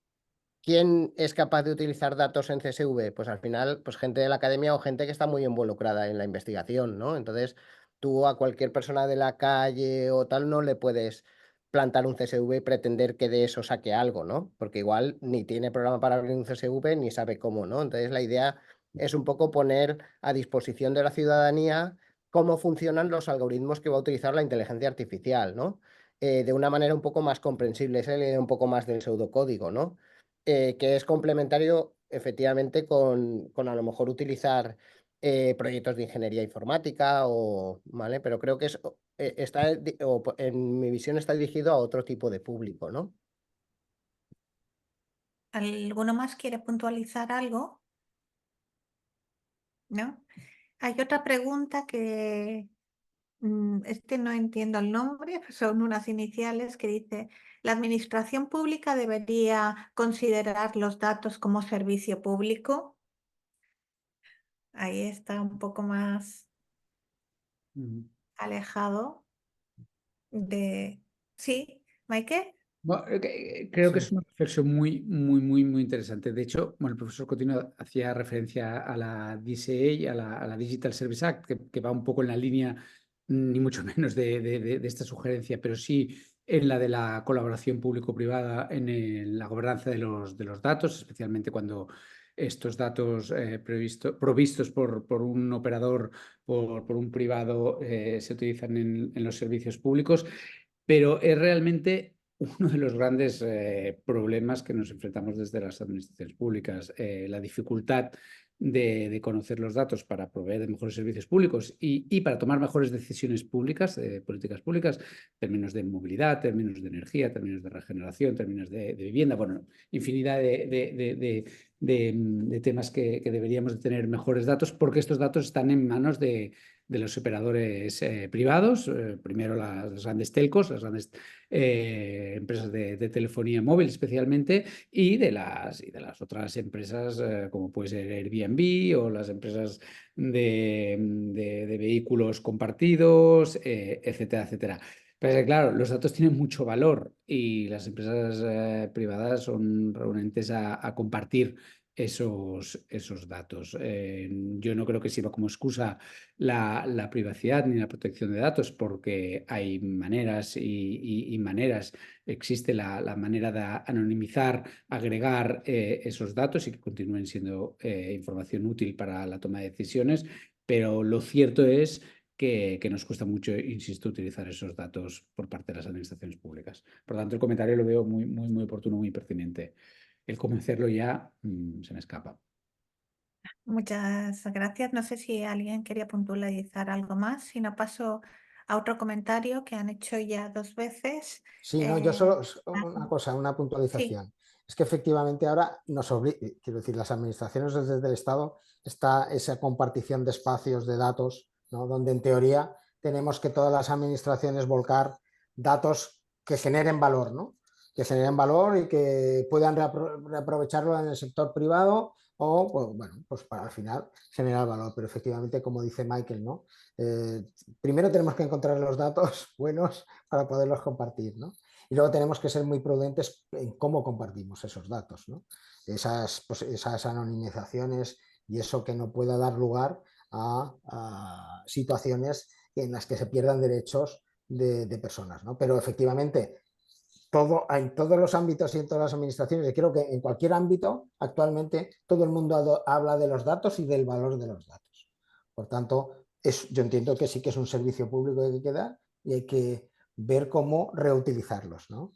¿quién es capaz de utilizar datos en CSV? Pues al final, pues gente de la academia o gente que está muy involucrada en la investigación, ¿no? Entonces, tú a cualquier persona de la calle o tal no le puedes plantar un CSV y pretender que de eso saque algo, ¿no? Porque igual ni tiene programa para abrir un CSV ni sabe cómo, ¿no? Entonces, la idea es un poco poner a disposición de la ciudadanía cómo funcionan los algoritmos que va a utilizar la inteligencia artificial, ¿no? De una manera un poco más comprensible, esa es la idea un poco más del pseudocódigo, ¿no? Que es complementario efectivamente con a lo mejor utilizar proyectos de ingeniería informática, ¿vale? Pero creo que en mi visión está dirigido a otro tipo de público, ¿no? ¿Alguno más quiere puntualizar algo? ¿No? Hay otra pregunta que no entiendo el nombre, son unas iniciales que dice, ¿la administración pública debería considerar los datos como servicio público? Ahí está un poco más alejado de... ¿Sí, Maike? Bueno, creo que Sí. es una reflexión muy interesante. De hecho, bueno, el profesor Coutinho hacía referencia a la DSA, a la Digital Service Act, que va un poco en la línea, ni mucho menos de esta sugerencia, pero sí en la de la colaboración público-privada en la gobernanza de los datos, especialmente cuando estos datos provistos por un operador, por un privado, se utilizan en los servicios públicos. Pero es realmente uno de los grandes problemas que nos enfrentamos desde las administraciones públicas, la dificultad de conocer los datos para proveer de mejores servicios públicos y para tomar mejores decisiones públicas, políticas públicas, términos de movilidad, términos de energía, términos de regeneración, términos de vivienda, bueno, infinidad de temas que deberíamos de tener mejores datos porque estos datos están en manos de los operadores privados, primero las grandes telcos, las grandes empresas de telefonía móvil especialmente, y de las otras empresas como puede ser Airbnb o las empresas de vehículos compartidos, etcétera, etcétera. Pero claro, los datos tienen mucho valor y las empresas privadas son renuentes a compartir esos datos. Yo no creo que sirva como excusa la privacidad ni la protección de datos, porque hay maneras y maneras. Existe la manera de anonimizar, agregar esos datos y que continúen siendo información útil para la toma de decisiones, pero lo cierto es que nos cuesta mucho, insisto, utilizar esos datos por parte de las administraciones públicas. Por lo tanto, el comentario lo veo muy, muy, muy oportuno, muy pertinente. El convencerlo ya se me escapa. Muchas gracias. No sé si alguien quería puntualizar algo más. Si no, paso a otro comentario que han hecho ya 2 veces. Sí, no, yo solo una Ah, cosa, una sí, puntualización. Es que efectivamente ahora nos obliga, quiero decir, las administraciones desde el Estado está esa compartición de espacios de datos, ¿no? Donde en teoría tenemos que todas las administraciones volcar datos que generen valor, ¿no? Que generen valor y que puedan reaprovecharlo en el sector privado o, pues, bueno, pues para al final generar valor. Pero efectivamente, como dice Michael, ¿no? Primero tenemos que encontrar los datos buenos para poderlos compartir, ¿no? Y luego tenemos que ser muy prudentes en cómo compartimos esos datos, ¿no? Pues, esas anonimizaciones y eso que no pueda dar lugar a situaciones en las que se pierdan derechos de personas, ¿no? Pero efectivamente, en todos los ámbitos y en todas las administraciones, y creo que en cualquier ámbito, actualmente todo el mundo habla de los datos y del valor de los datos. Por tanto, yo entiendo que sí que es un servicio público que hay que dar y hay que ver cómo reutilizarlos, ¿no?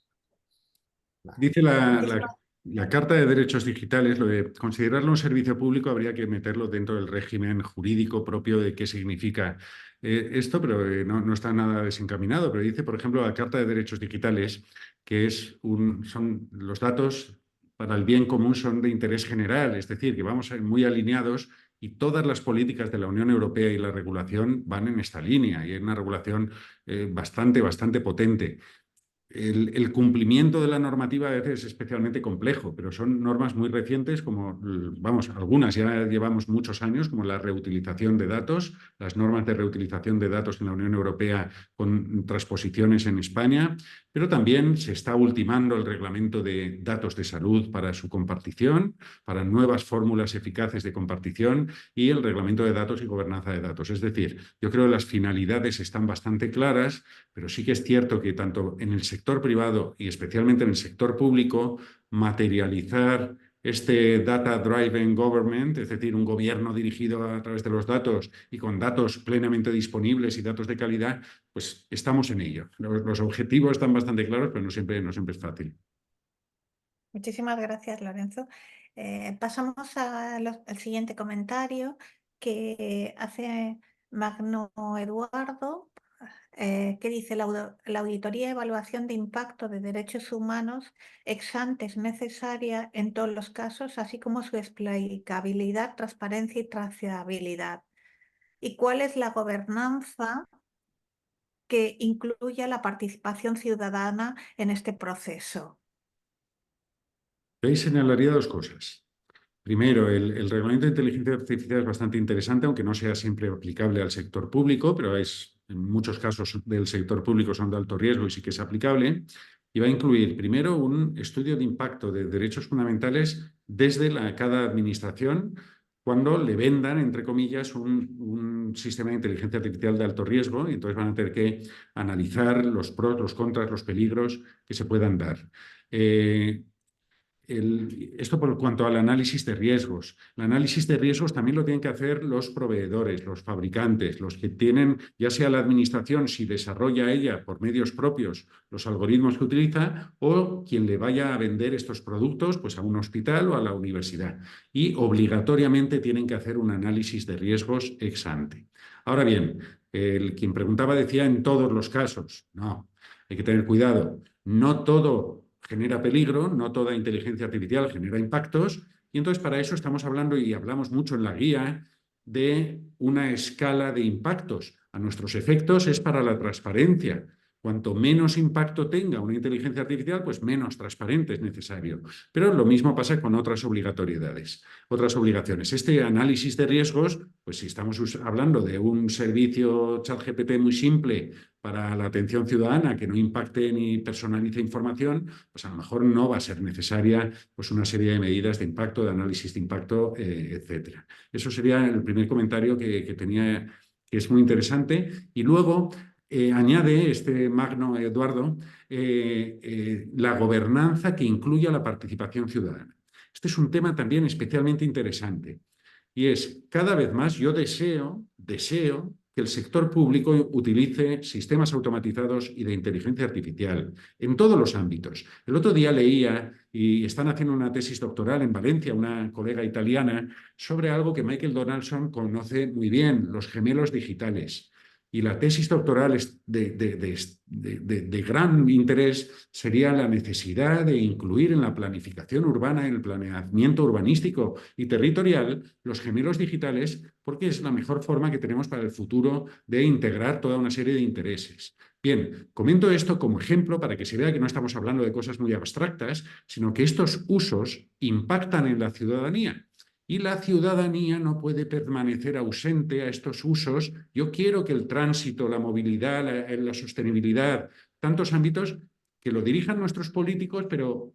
Vale. Dice muchísimas la Carta de Derechos Digitales, lo de considerarlo un servicio público habría que meterlo dentro del régimen jurídico propio de qué significa esto, pero no está nada desencaminado. Pero dice, por ejemplo, la Carta de Derechos Digitales que son los datos para el bien común son de interés general, es decir, que vamos a ir muy alineados y todas las políticas de la Unión Europea y la regulación van en esta línea y hay una regulación bastante potente. El cumplimiento de la normativa a veces es especialmente complejo, pero son normas muy recientes, como, vamos, algunas ya llevamos muchos años, como la reutilización de datos, las normas de reutilización de datos en la Unión Europea con transposiciones en España, pero también se está ultimando el reglamento de datos de salud para su compartición, para nuevas fórmulas eficaces de compartición y el reglamento de datos y gobernanza de datos. Es decir, yo creo que las finalidades están bastante claras, pero sí que es cierto que tanto en el sector privado y especialmente en el sector público, materializar este Data Driven Government, es decir, un gobierno dirigido a través de los datos y con datos plenamente disponibles y datos de calidad, pues estamos en ello. Los objetivos están bastante claros, pero no siempre es fácil. Muchísimas gracias, Lorenzo. Pasamos al siguiente comentario que hace Magno Eduardo, que dice la auditoría y evaluación de impacto de derechos humanos ex ante es necesaria en todos los casos, así como su explicabilidad, transparencia y trazabilidad. ¿Y cuál es la gobernanza que incluya la participación ciudadana en este proceso? Ahí señalaría 2 cosas. Primero, el reglamento de inteligencia artificial es bastante interesante, aunque no sea siempre aplicable al sector público, pero en muchos casos del sector público son de alto riesgo y sí que es aplicable. Y va a incluir, primero, un estudio de impacto de derechos fundamentales desde cada administración cuando le vendan, entre comillas, un sistema de inteligencia artificial de alto riesgo, y entonces van a tener que analizar los pros, los contras, los peligros que se puedan dar. Esto por cuanto al análisis de riesgos. El análisis de riesgos también lo tienen que hacer los proveedores, los fabricantes, los que tienen, ya sea la administración, si desarrolla ella por medios propios los algoritmos que utiliza, o quien le vaya a vender estos productos pues a un hospital o a la universidad. Y obligatoriamente tienen que hacer un análisis de riesgos ex ante. Ahora bien, quien preguntaba decía en todos los casos. No, hay que tener cuidado. No todo genera peligro, no toda inteligencia artificial genera impactos, y entonces para eso estamos hablando, y hablamos mucho en la guía, de una escala de impactos. A nuestros efectos es para la transparencia, Cuanto menos impacto tenga una inteligencia artificial, pues menos transparente es necesario. Pero lo mismo pasa con otras obligatoriedades, otras obligaciones. Este análisis de riesgos, pues si estamos hablando de un servicio ChatGPT muy simple para la atención ciudadana que no impacte ni personalice información, pues a lo mejor no va a ser necesaria pues una serie de medidas de impacto, de análisis de impacto, etcétera. Eso sería el primer comentario que tenía, que es muy interesante. Y luego añade este magno Eduardo la gobernanza que incluya la participación ciudadana. Este es un tema también especialmente interesante y es cada vez más yo deseo que el sector público utilice sistemas automatizados y de inteligencia artificial en todos los ámbitos. El otro día leía, y están haciendo una tesis doctoral en Valencia, una colega italiana, sobre algo que Michael Donaldson conoce muy bien, los gemelos digitales. Y la tesis doctoral de gran interés sería la necesidad de incluir en la planificación urbana, en el planeamiento urbanístico y territorial, los gemelos digitales, porque es la mejor forma que tenemos para el futuro de integrar toda una serie de intereses. Bien, comento esto como ejemplo para que se vea que no estamos hablando de cosas muy abstractas, sino que estos usos impactan en la ciudadanía. Y la ciudadanía no puede permanecer ausente a estos usos. Yo quiero que el tránsito, la movilidad, la sostenibilidad, tantos ámbitos, que lo dirijan nuestros políticos, pero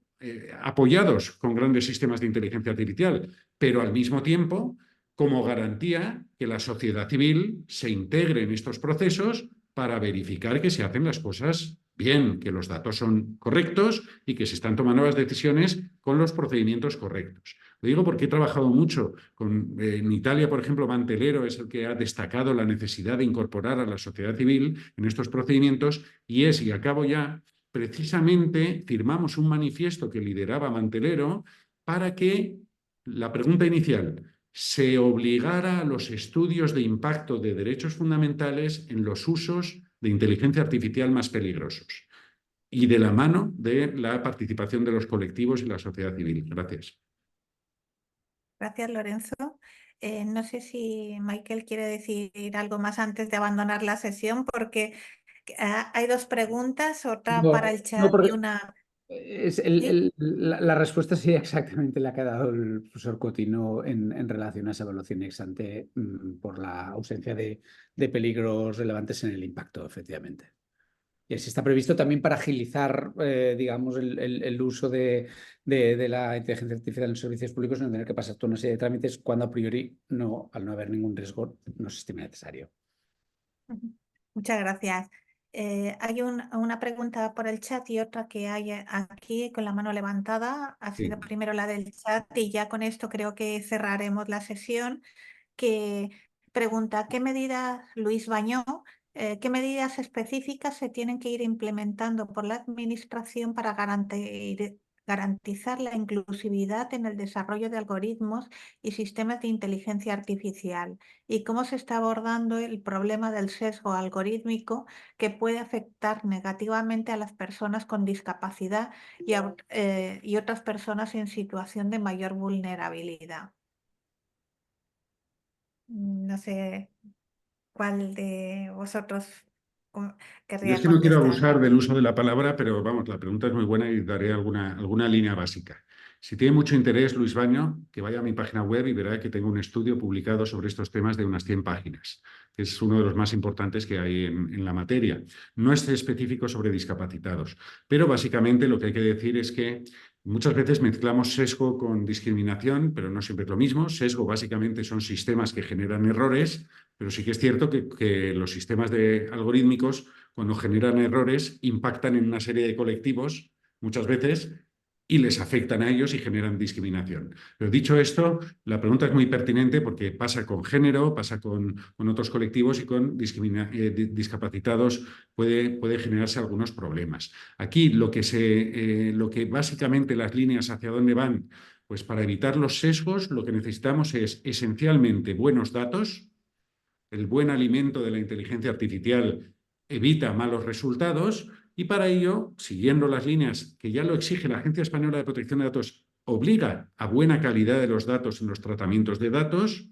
apoyados con grandes sistemas de inteligencia artificial, pero al mismo tiempo como garantía que la sociedad civil se integre en estos procesos para verificar que se hacen las cosas bien, que los datos son correctos y que se están tomando las decisiones con los procedimientos correctos. Lo digo porque he trabajado mucho en Italia, por ejemplo, Mantelero es el que ha destacado la necesidad de incorporar a la sociedad civil en estos procedimientos y acabo ya, precisamente firmamos un manifiesto que lideraba Mantelero para que la pregunta inicial se obligara a los estudios de impacto de derechos fundamentales en los usos de inteligencia artificial más peligrosos y de la mano de la participación de los colectivos y la sociedad civil. Gracias. Gracias, Lorenzo. No sé si Michael quiere decir algo más antes de abandonar la sesión, porque hay dos preguntas, otra para el chat y una... La respuesta sería exactamente la que ha dado el profesor Cotino en relación a esa evaluación ex ante por la ausencia de peligros relevantes en el impacto, efectivamente. Y así está previsto también para agilizar, digamos, el uso de la inteligencia artificial en los servicios públicos, no tener que pasar toda una serie de trámites cuando a priori, al no haber ningún riesgo, no se estime necesario. Muchas gracias. Hay una pregunta por el chat y otra que hay aquí con la mano levantada. Ha sido primero la del chat y ya con esto creo que cerraremos la sesión, que pregunta, ¿qué medidas, Luis Bañó, qué medidas específicas se tienen que ir implementando por la Administración para garantizar la inclusividad en el desarrollo de algoritmos y sistemas de inteligencia artificial? ¿Y cómo se está abordando el problema del sesgo algorítmico que puede afectar negativamente a las personas con discapacidad y otras personas en situación de mayor vulnerabilidad? No sé cuál de vosotros Yo querría es que no quiero contestar. abusar del uso de la palabra, pero vamos, la pregunta es muy buena y daré alguna línea básica. Si tiene mucho interés, Luis Baño, que vaya a mi página web y verá que tengo un estudio publicado sobre estos temas de unas 100 páginas, que es uno de los más importantes que hay en la materia. No es específico sobre discapacitados, pero básicamente lo que hay que decir es que muchas veces mezclamos sesgo con discriminación, pero no siempre es lo mismo. Sesgo básicamente son sistemas que generan errores, pero sí que es cierto que los sistemas algorítmicos, cuando generan errores, impactan en una serie de colectivos, muchas veces, y les afectan a ellos y generan discriminación. Pero dicho esto, la pregunta es muy pertinente porque pasa con género, pasa con otros colectivos y con discapacitados puede generarse algunos problemas. Aquí lo que básicamente las líneas hacia dónde van, pues para evitar los sesgos, lo que necesitamos es esencialmente buenos datos. El buen alimento de la inteligencia artificial evita malos resultados y para ello, siguiendo las líneas que ya lo exige la Agencia Española de Protección de Datos, obliga a buena calidad de los datos en los tratamientos de datos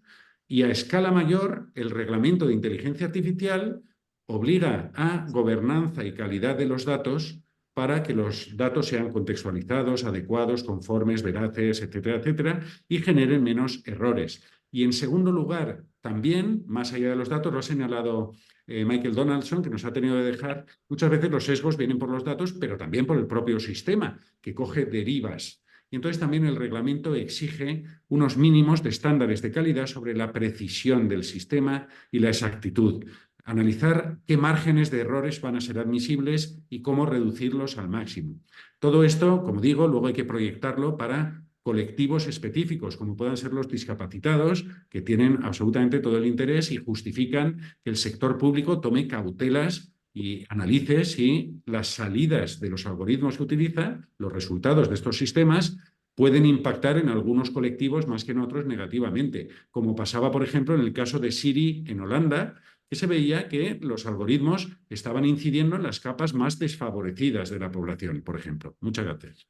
y a escala mayor el reglamento de inteligencia artificial obliga a gobernanza y calidad de los datos para que los datos sean contextualizados, adecuados, conformes, veraces, etcétera, etcétera, y generen menos errores. Y en segundo lugar, también, más allá de los datos, lo ha señalado Michael Donaldson, que nos ha tenido que dejar, muchas veces los sesgos vienen por los datos, pero también por el propio sistema, que coge derivas. Y entonces también el reglamento exige unos mínimos de estándares de calidad sobre la precisión del sistema y la exactitud. Analizar qué márgenes de errores van a ser admisibles y cómo reducirlos al máximo. Todo esto, como digo, luego hay que proyectarlo para colectivos específicos, como puedan ser los discapacitados, que tienen absolutamente todo el interés y justifican que el sector público tome cautelas y analice si las salidas de los algoritmos que utiliza, los resultados de estos sistemas, pueden impactar en algunos colectivos más que en otros negativamente, como pasaba, por ejemplo, en el caso de Siri en Holanda, que se veía que los algoritmos estaban incidiendo en las capas más desfavorecidas de la población, por ejemplo. Muchas gracias.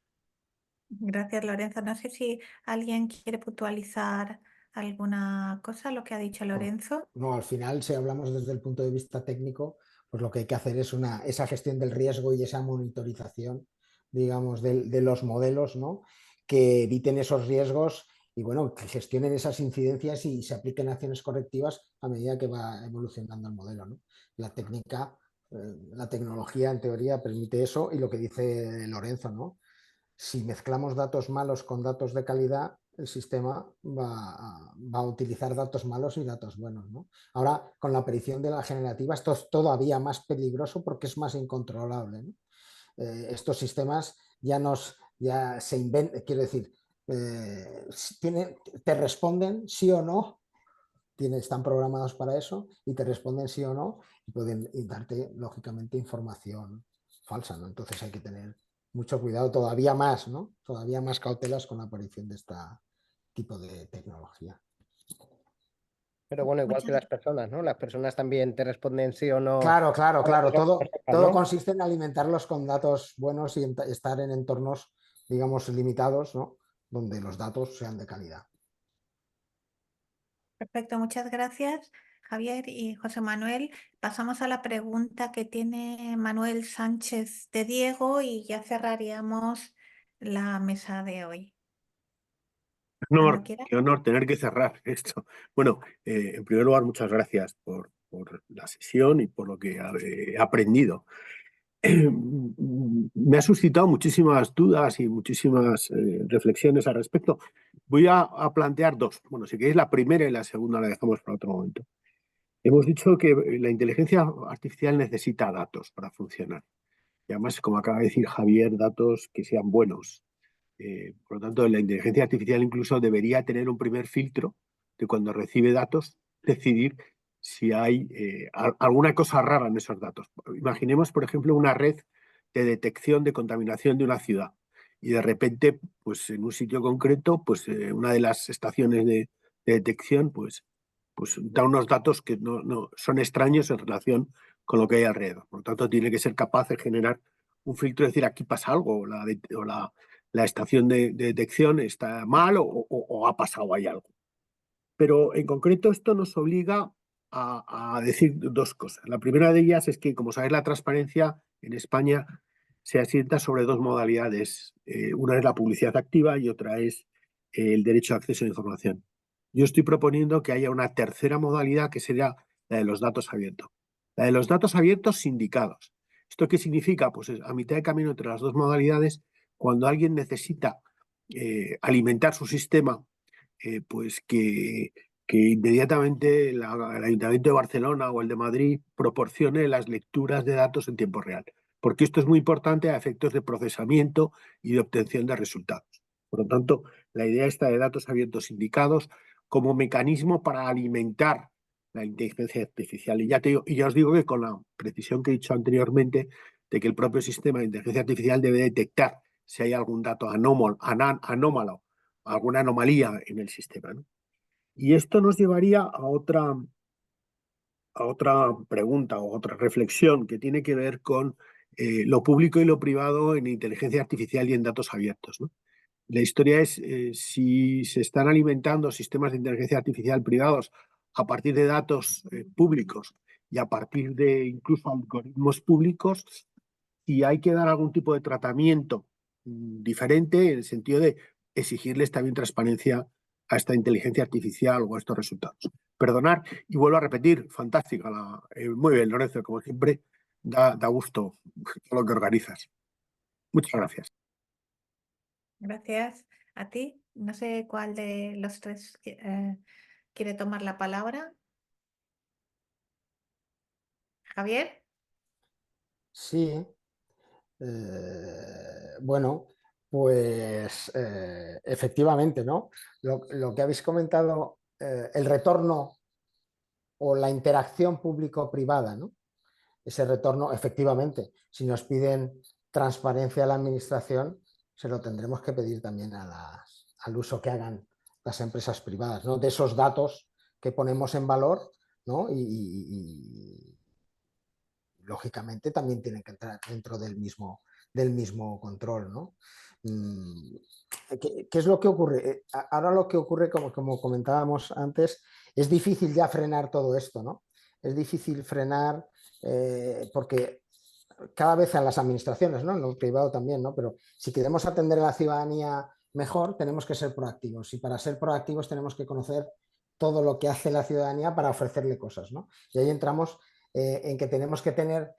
Gracias, Lorenzo. No sé si alguien quiere puntualizar alguna cosa, lo que ha dicho Lorenzo. No, al final, si hablamos desde el punto de vista técnico, pues lo que hay que hacer es esa gestión del riesgo y esa monitorización, digamos, de los modelos, ¿no? Que eviten esos riesgos y, bueno, que gestionen esas incidencias y se apliquen acciones correctivas a medida que va evolucionando el modelo, ¿no? La técnica, la tecnología, en teoría, permite eso y lo que dice Lorenzo, ¿no? Si mezclamos datos malos con datos de calidad, el sistema va a utilizar datos malos y datos buenos, ¿no? Ahora, con la aparición de la generativa, esto es todavía más peligroso porque es más incontrolable, ¿no? Estos sistemas ya se inventan, quiero decir, te responden sí o no, están programados para eso y te responden sí o no y pueden darte, lógicamente, información falsa, ¿no? Entonces hay que tener mucho cuidado, todavía más, ¿no? Todavía más cautelas con la aparición de este tipo de tecnología. Pero bueno, igual que las personas, ¿no? Las personas también te responden sí o no. Claro. Todo ¿no? consiste en alimentarlos con datos buenos y estar en entornos, digamos, limitados, ¿no? Donde los datos sean de calidad. Perfecto, muchas gracias, Javier y José Manuel. Pasamos a la pregunta que tiene Manuel Sánchez de Diego y ya cerraríamos la mesa de hoy. Cuando quiera. Qué honor tener que cerrar esto. Bueno, en primer lugar, muchas gracias por la sesión y por lo que he aprendido. Me ha suscitado muchísimas dudas y muchísimas reflexiones al respecto. Voy a plantear dos. Bueno, si queréis la primera y la segunda la dejamos para otro momento. Hemos dicho que la inteligencia artificial necesita datos para funcionar. Y además, como acaba de decir Javier, datos que sean buenos. Por lo tanto, la inteligencia artificial incluso debería tener un primer filtro de cuando recibe datos, decidir si hay alguna cosa rara en esos datos. Imaginemos, por ejemplo, una red de detección de contaminación de una ciudad y de repente, pues en un sitio concreto, pues una de las estaciones de detección, pues da unos datos que no son extraños en relación con lo que hay alrededor. Por lo tanto, tiene que ser capaz de generar un filtro y decir aquí pasa algo o la estación de detección está mal o ha pasado ahí algo. Pero en concreto esto nos obliga a decir dos cosas. La primera de ellas es que, como sabéis, la transparencia en España se asienta sobre dos modalidades. Una es la publicidad activa y otra es el derecho de acceso a la información. Yo estoy proponiendo que haya una tercera modalidad que sería la de los datos abiertos. La de los datos abiertos sindicados. ¿Esto qué significa? Pues a mitad de camino entre las dos modalidades, cuando alguien necesita alimentar su sistema, pues que inmediatamente el Ayuntamiento de Barcelona o el de Madrid proporcione las lecturas de datos en tiempo real. Porque esto es muy importante a efectos de procesamiento y de obtención de resultados. Por lo tanto, la idea está de datos abiertos indicados como mecanismo para alimentar la inteligencia artificial. Y ya os digo que con la precisión que he dicho anteriormente, de que el propio sistema de inteligencia artificial debe detectar si hay algún dato anómalo, alguna anomalía en el sistema, ¿no? Y esto nos llevaría a otra pregunta o otra reflexión que tiene que ver con lo público y lo privado en inteligencia artificial y en datos abiertos, ¿no? La historia es si se están alimentando sistemas de inteligencia artificial privados a partir de datos públicos y a partir de incluso algoritmos públicos, y hay que dar algún tipo de tratamiento diferente en el sentido de exigirles también transparencia a esta inteligencia artificial o a estos resultados. Perdonar, y vuelvo a repetir, fantástica. Muy bien, Lorenzo, como siempre, da gusto todo lo que organizas. Muchas gracias. Gracias a ti. No sé cuál de los tres quiere tomar la palabra. Javier. Sí. Bueno, pues efectivamente, ¿no? Lo que habéis comentado, el retorno o la interacción público-privada, ¿no? Ese retorno, efectivamente, si nos piden transparencia a la administración, se lo tendremos que pedir también al uso que hagan las empresas privadas, ¿no? De esos datos que ponemos en valor, ¿no? Y lógicamente también tienen que entrar dentro del mismo control, ¿no? ¿Qué es lo que ocurre? Ahora lo que ocurre, como comentábamos antes, es difícil ya frenar todo esto, ¿no? Es difícil frenar porque cada vez en las administraciones, ¿no? En lo privado también, ¿no? Pero si queremos atender a la ciudadanía mejor, tenemos que ser proactivos, y para ser proactivos tenemos que conocer todo lo que hace la ciudadanía para ofrecerle cosas, ¿no? Y ahí entramos en que tenemos que tener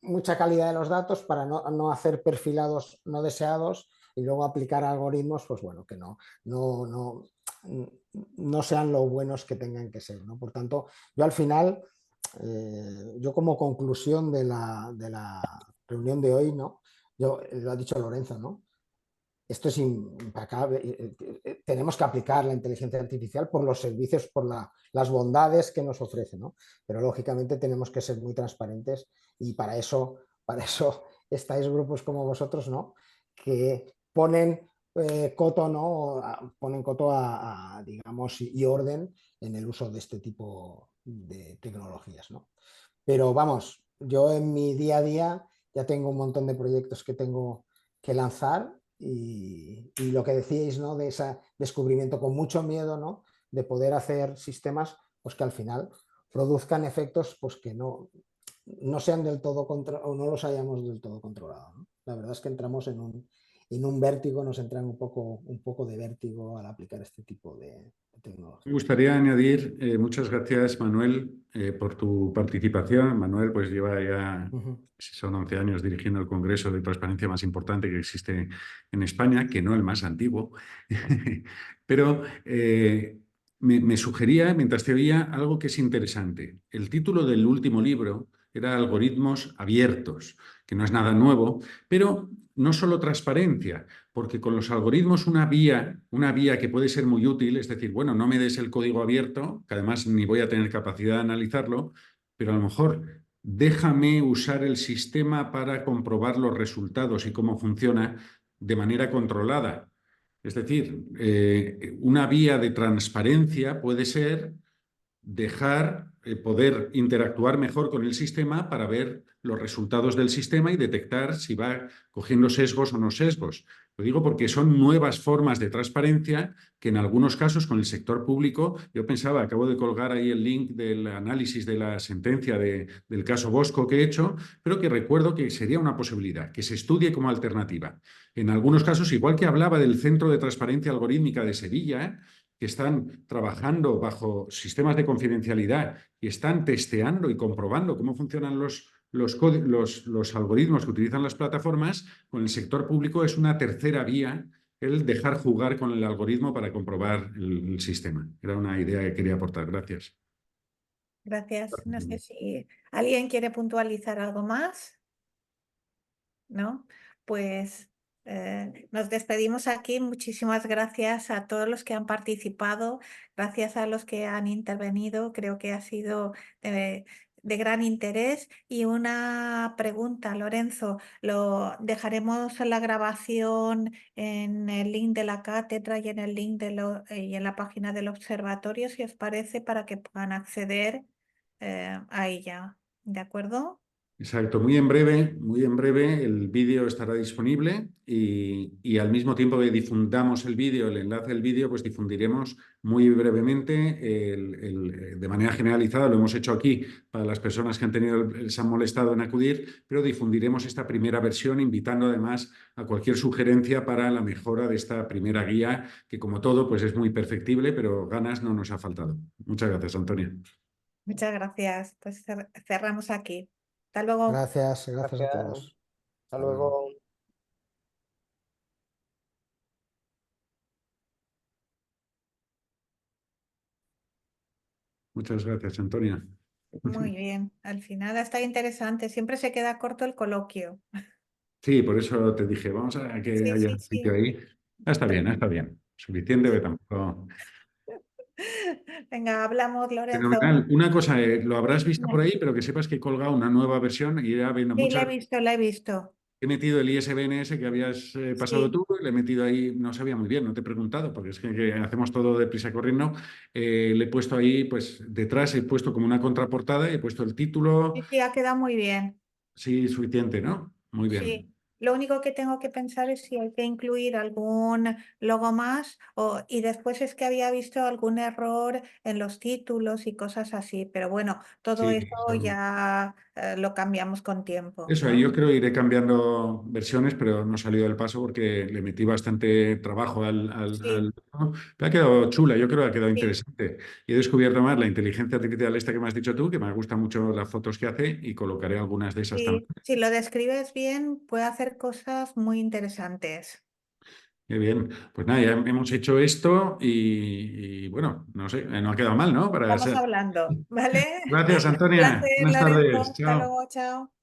mucha calidad de los datos para no hacer perfilados no deseados y luego aplicar algoritmos, pues bueno, que no sean lo buenos que tengan que ser, ¿no? Por tanto, yo al final, yo como conclusión de la reunión de hoy, ¿no? Lo ha dicho Lorenzo, ¿no? Esto es impecable. Tenemos que aplicar la inteligencia artificial por los servicios, por las bondades que nos ofrece, ¿no? Pero lógicamente tenemos que ser muy transparentes, y para eso estáis grupos como vosotros, ¿no? Que ponen coto, ¿no? Ponen coto digamos, y orden en el uso de este tipo de tecnologías, ¿no? Pero vamos, yo en mi día a día ya tengo un montón de proyectos que tengo que lanzar, y lo que decíais, ¿no? De ese descubrimiento con mucho miedo, ¿no? De poder hacer sistemas, pues que al final produzcan efectos, pues que no sean del todo o no los hayamos del todo controlado, ¿no? La verdad es que entramos en un vértigo, nos entra un poco de vértigo al aplicar este tipo de tecnología. Me gustaría añadir, muchas gracias, Manuel, por tu participación. Manuel pues lleva ya, si son 11 años dirigiendo el congreso de transparencia más importante que existe en España, que no el más antiguo. Pero me sugería, mientras te oía, algo que es interesante. El título del último libro era Algoritmos abiertos, que no es nada nuevo, pero no solo transparencia, porque con los algoritmos una vía que puede ser muy útil, es decir, bueno, no me des el código abierto, que además ni voy a tener capacidad de analizarlo, pero a lo mejor déjame usar el sistema para comprobar los resultados y cómo funciona de manera controlada. Es decir, una vía de transparencia puede ser poder interactuar mejor con el sistema para ver los resultados del sistema y detectar si va cogiendo sesgos o no sesgos. Lo digo porque son nuevas formas de transparencia que en algunos casos con el sector público, yo pensaba, acabo de colgar ahí el link del análisis de la sentencia del caso Bosco que he hecho, pero que recuerdo que sería una posibilidad, que se estudie como alternativa. En algunos casos, igual que hablaba del Centro de Transparencia Algorítmica de Sevilla, que están trabajando bajo sistemas de confidencialidad y están testeando y comprobando cómo funcionan los algoritmos que utilizan las plataformas, con el sector público es una tercera vía el dejar jugar con el algoritmo para comprobar el sistema. Era una idea que quería aportar. Gracias. Gracias. No sé si alguien quiere puntualizar algo más. ¿No? Pues nos despedimos aquí. Muchísimas gracias a todos los que han participado, gracias a los que han intervenido. Creo que ha sido de gran interés. Y una pregunta, Lorenzo, lo dejaremos en la grabación en el link de la cátedra y en el link y en la página del observatorio, si os parece, para que puedan acceder a ella. ¿De acuerdo? Exacto, muy en breve el vídeo estará disponible y al mismo tiempo que difundamos el vídeo, el enlace del vídeo, pues difundiremos muy brevemente de manera generalizada, lo hemos hecho aquí para las personas que han tenido, se han molestado en acudir, pero difundiremos esta primera versión invitando además a cualquier sugerencia para la mejora de esta primera guía, que como todo pues es muy perfectible, pero ganas no nos ha faltado. Muchas gracias, Antonia. Muchas gracias. Pues cerramos aquí. Hasta luego. Gracias a Gracias. todos. Hasta luego. Muchas gracias, Antonia. Muy bien. Al final está interesante. Siempre se queda corto el coloquio. Sí, por eso te dije, vamos a que Sí, haya sí, sitio sí. ahí. Está bien, está bien. Suficiente, pero tampoco. Venga, hablamos, Lorenzo. Fenomenal. Una cosa, lo habrás Sí, visto por ahí, pero que sepas que he colgado una nueva versión y irá viendo sí, la muchas. he visto, la he visto. He metido el ISBNS que habías pasado Sí, tú, le he metido ahí, no sabía muy bien, no te he preguntado, porque es que hacemos todo deprisa corriendo. Le he puesto ahí, pues detrás he puesto como una contraportada y he puesto el título. sí, sí, ha quedado muy bien. Sí, suficiente, ¿no? Muy bien. Sí, lo único que tengo que pensar es si hay que incluir algún logo más y después es que había visto algún error en los títulos y cosas así, pero bueno, todo Sí, eso ya lo cambiamos con tiempo, eso, ¿no? yo creo que iré cambiando versiones, pero no he salido del paso porque le metí bastante trabajo Sí, ¿no? Pero ha quedado chula, yo creo que ha quedado sí, interesante. Y he descubierto más la inteligencia artificial esta que me has dicho tú, que me gustan mucho las fotos que hace y colocaré algunas de esas también. sí. Si lo describes bien, puede hacer cosas muy interesantes. Qué bien. Pues nada, ya hemos hecho esto y bueno, no sé, no ha quedado mal, ¿no? Para Vamos ser... hablando, ¿vale? Gracias, Un Antonia. placer, Buenas Lorenzo. tardes. Hasta Chao. luego, chao.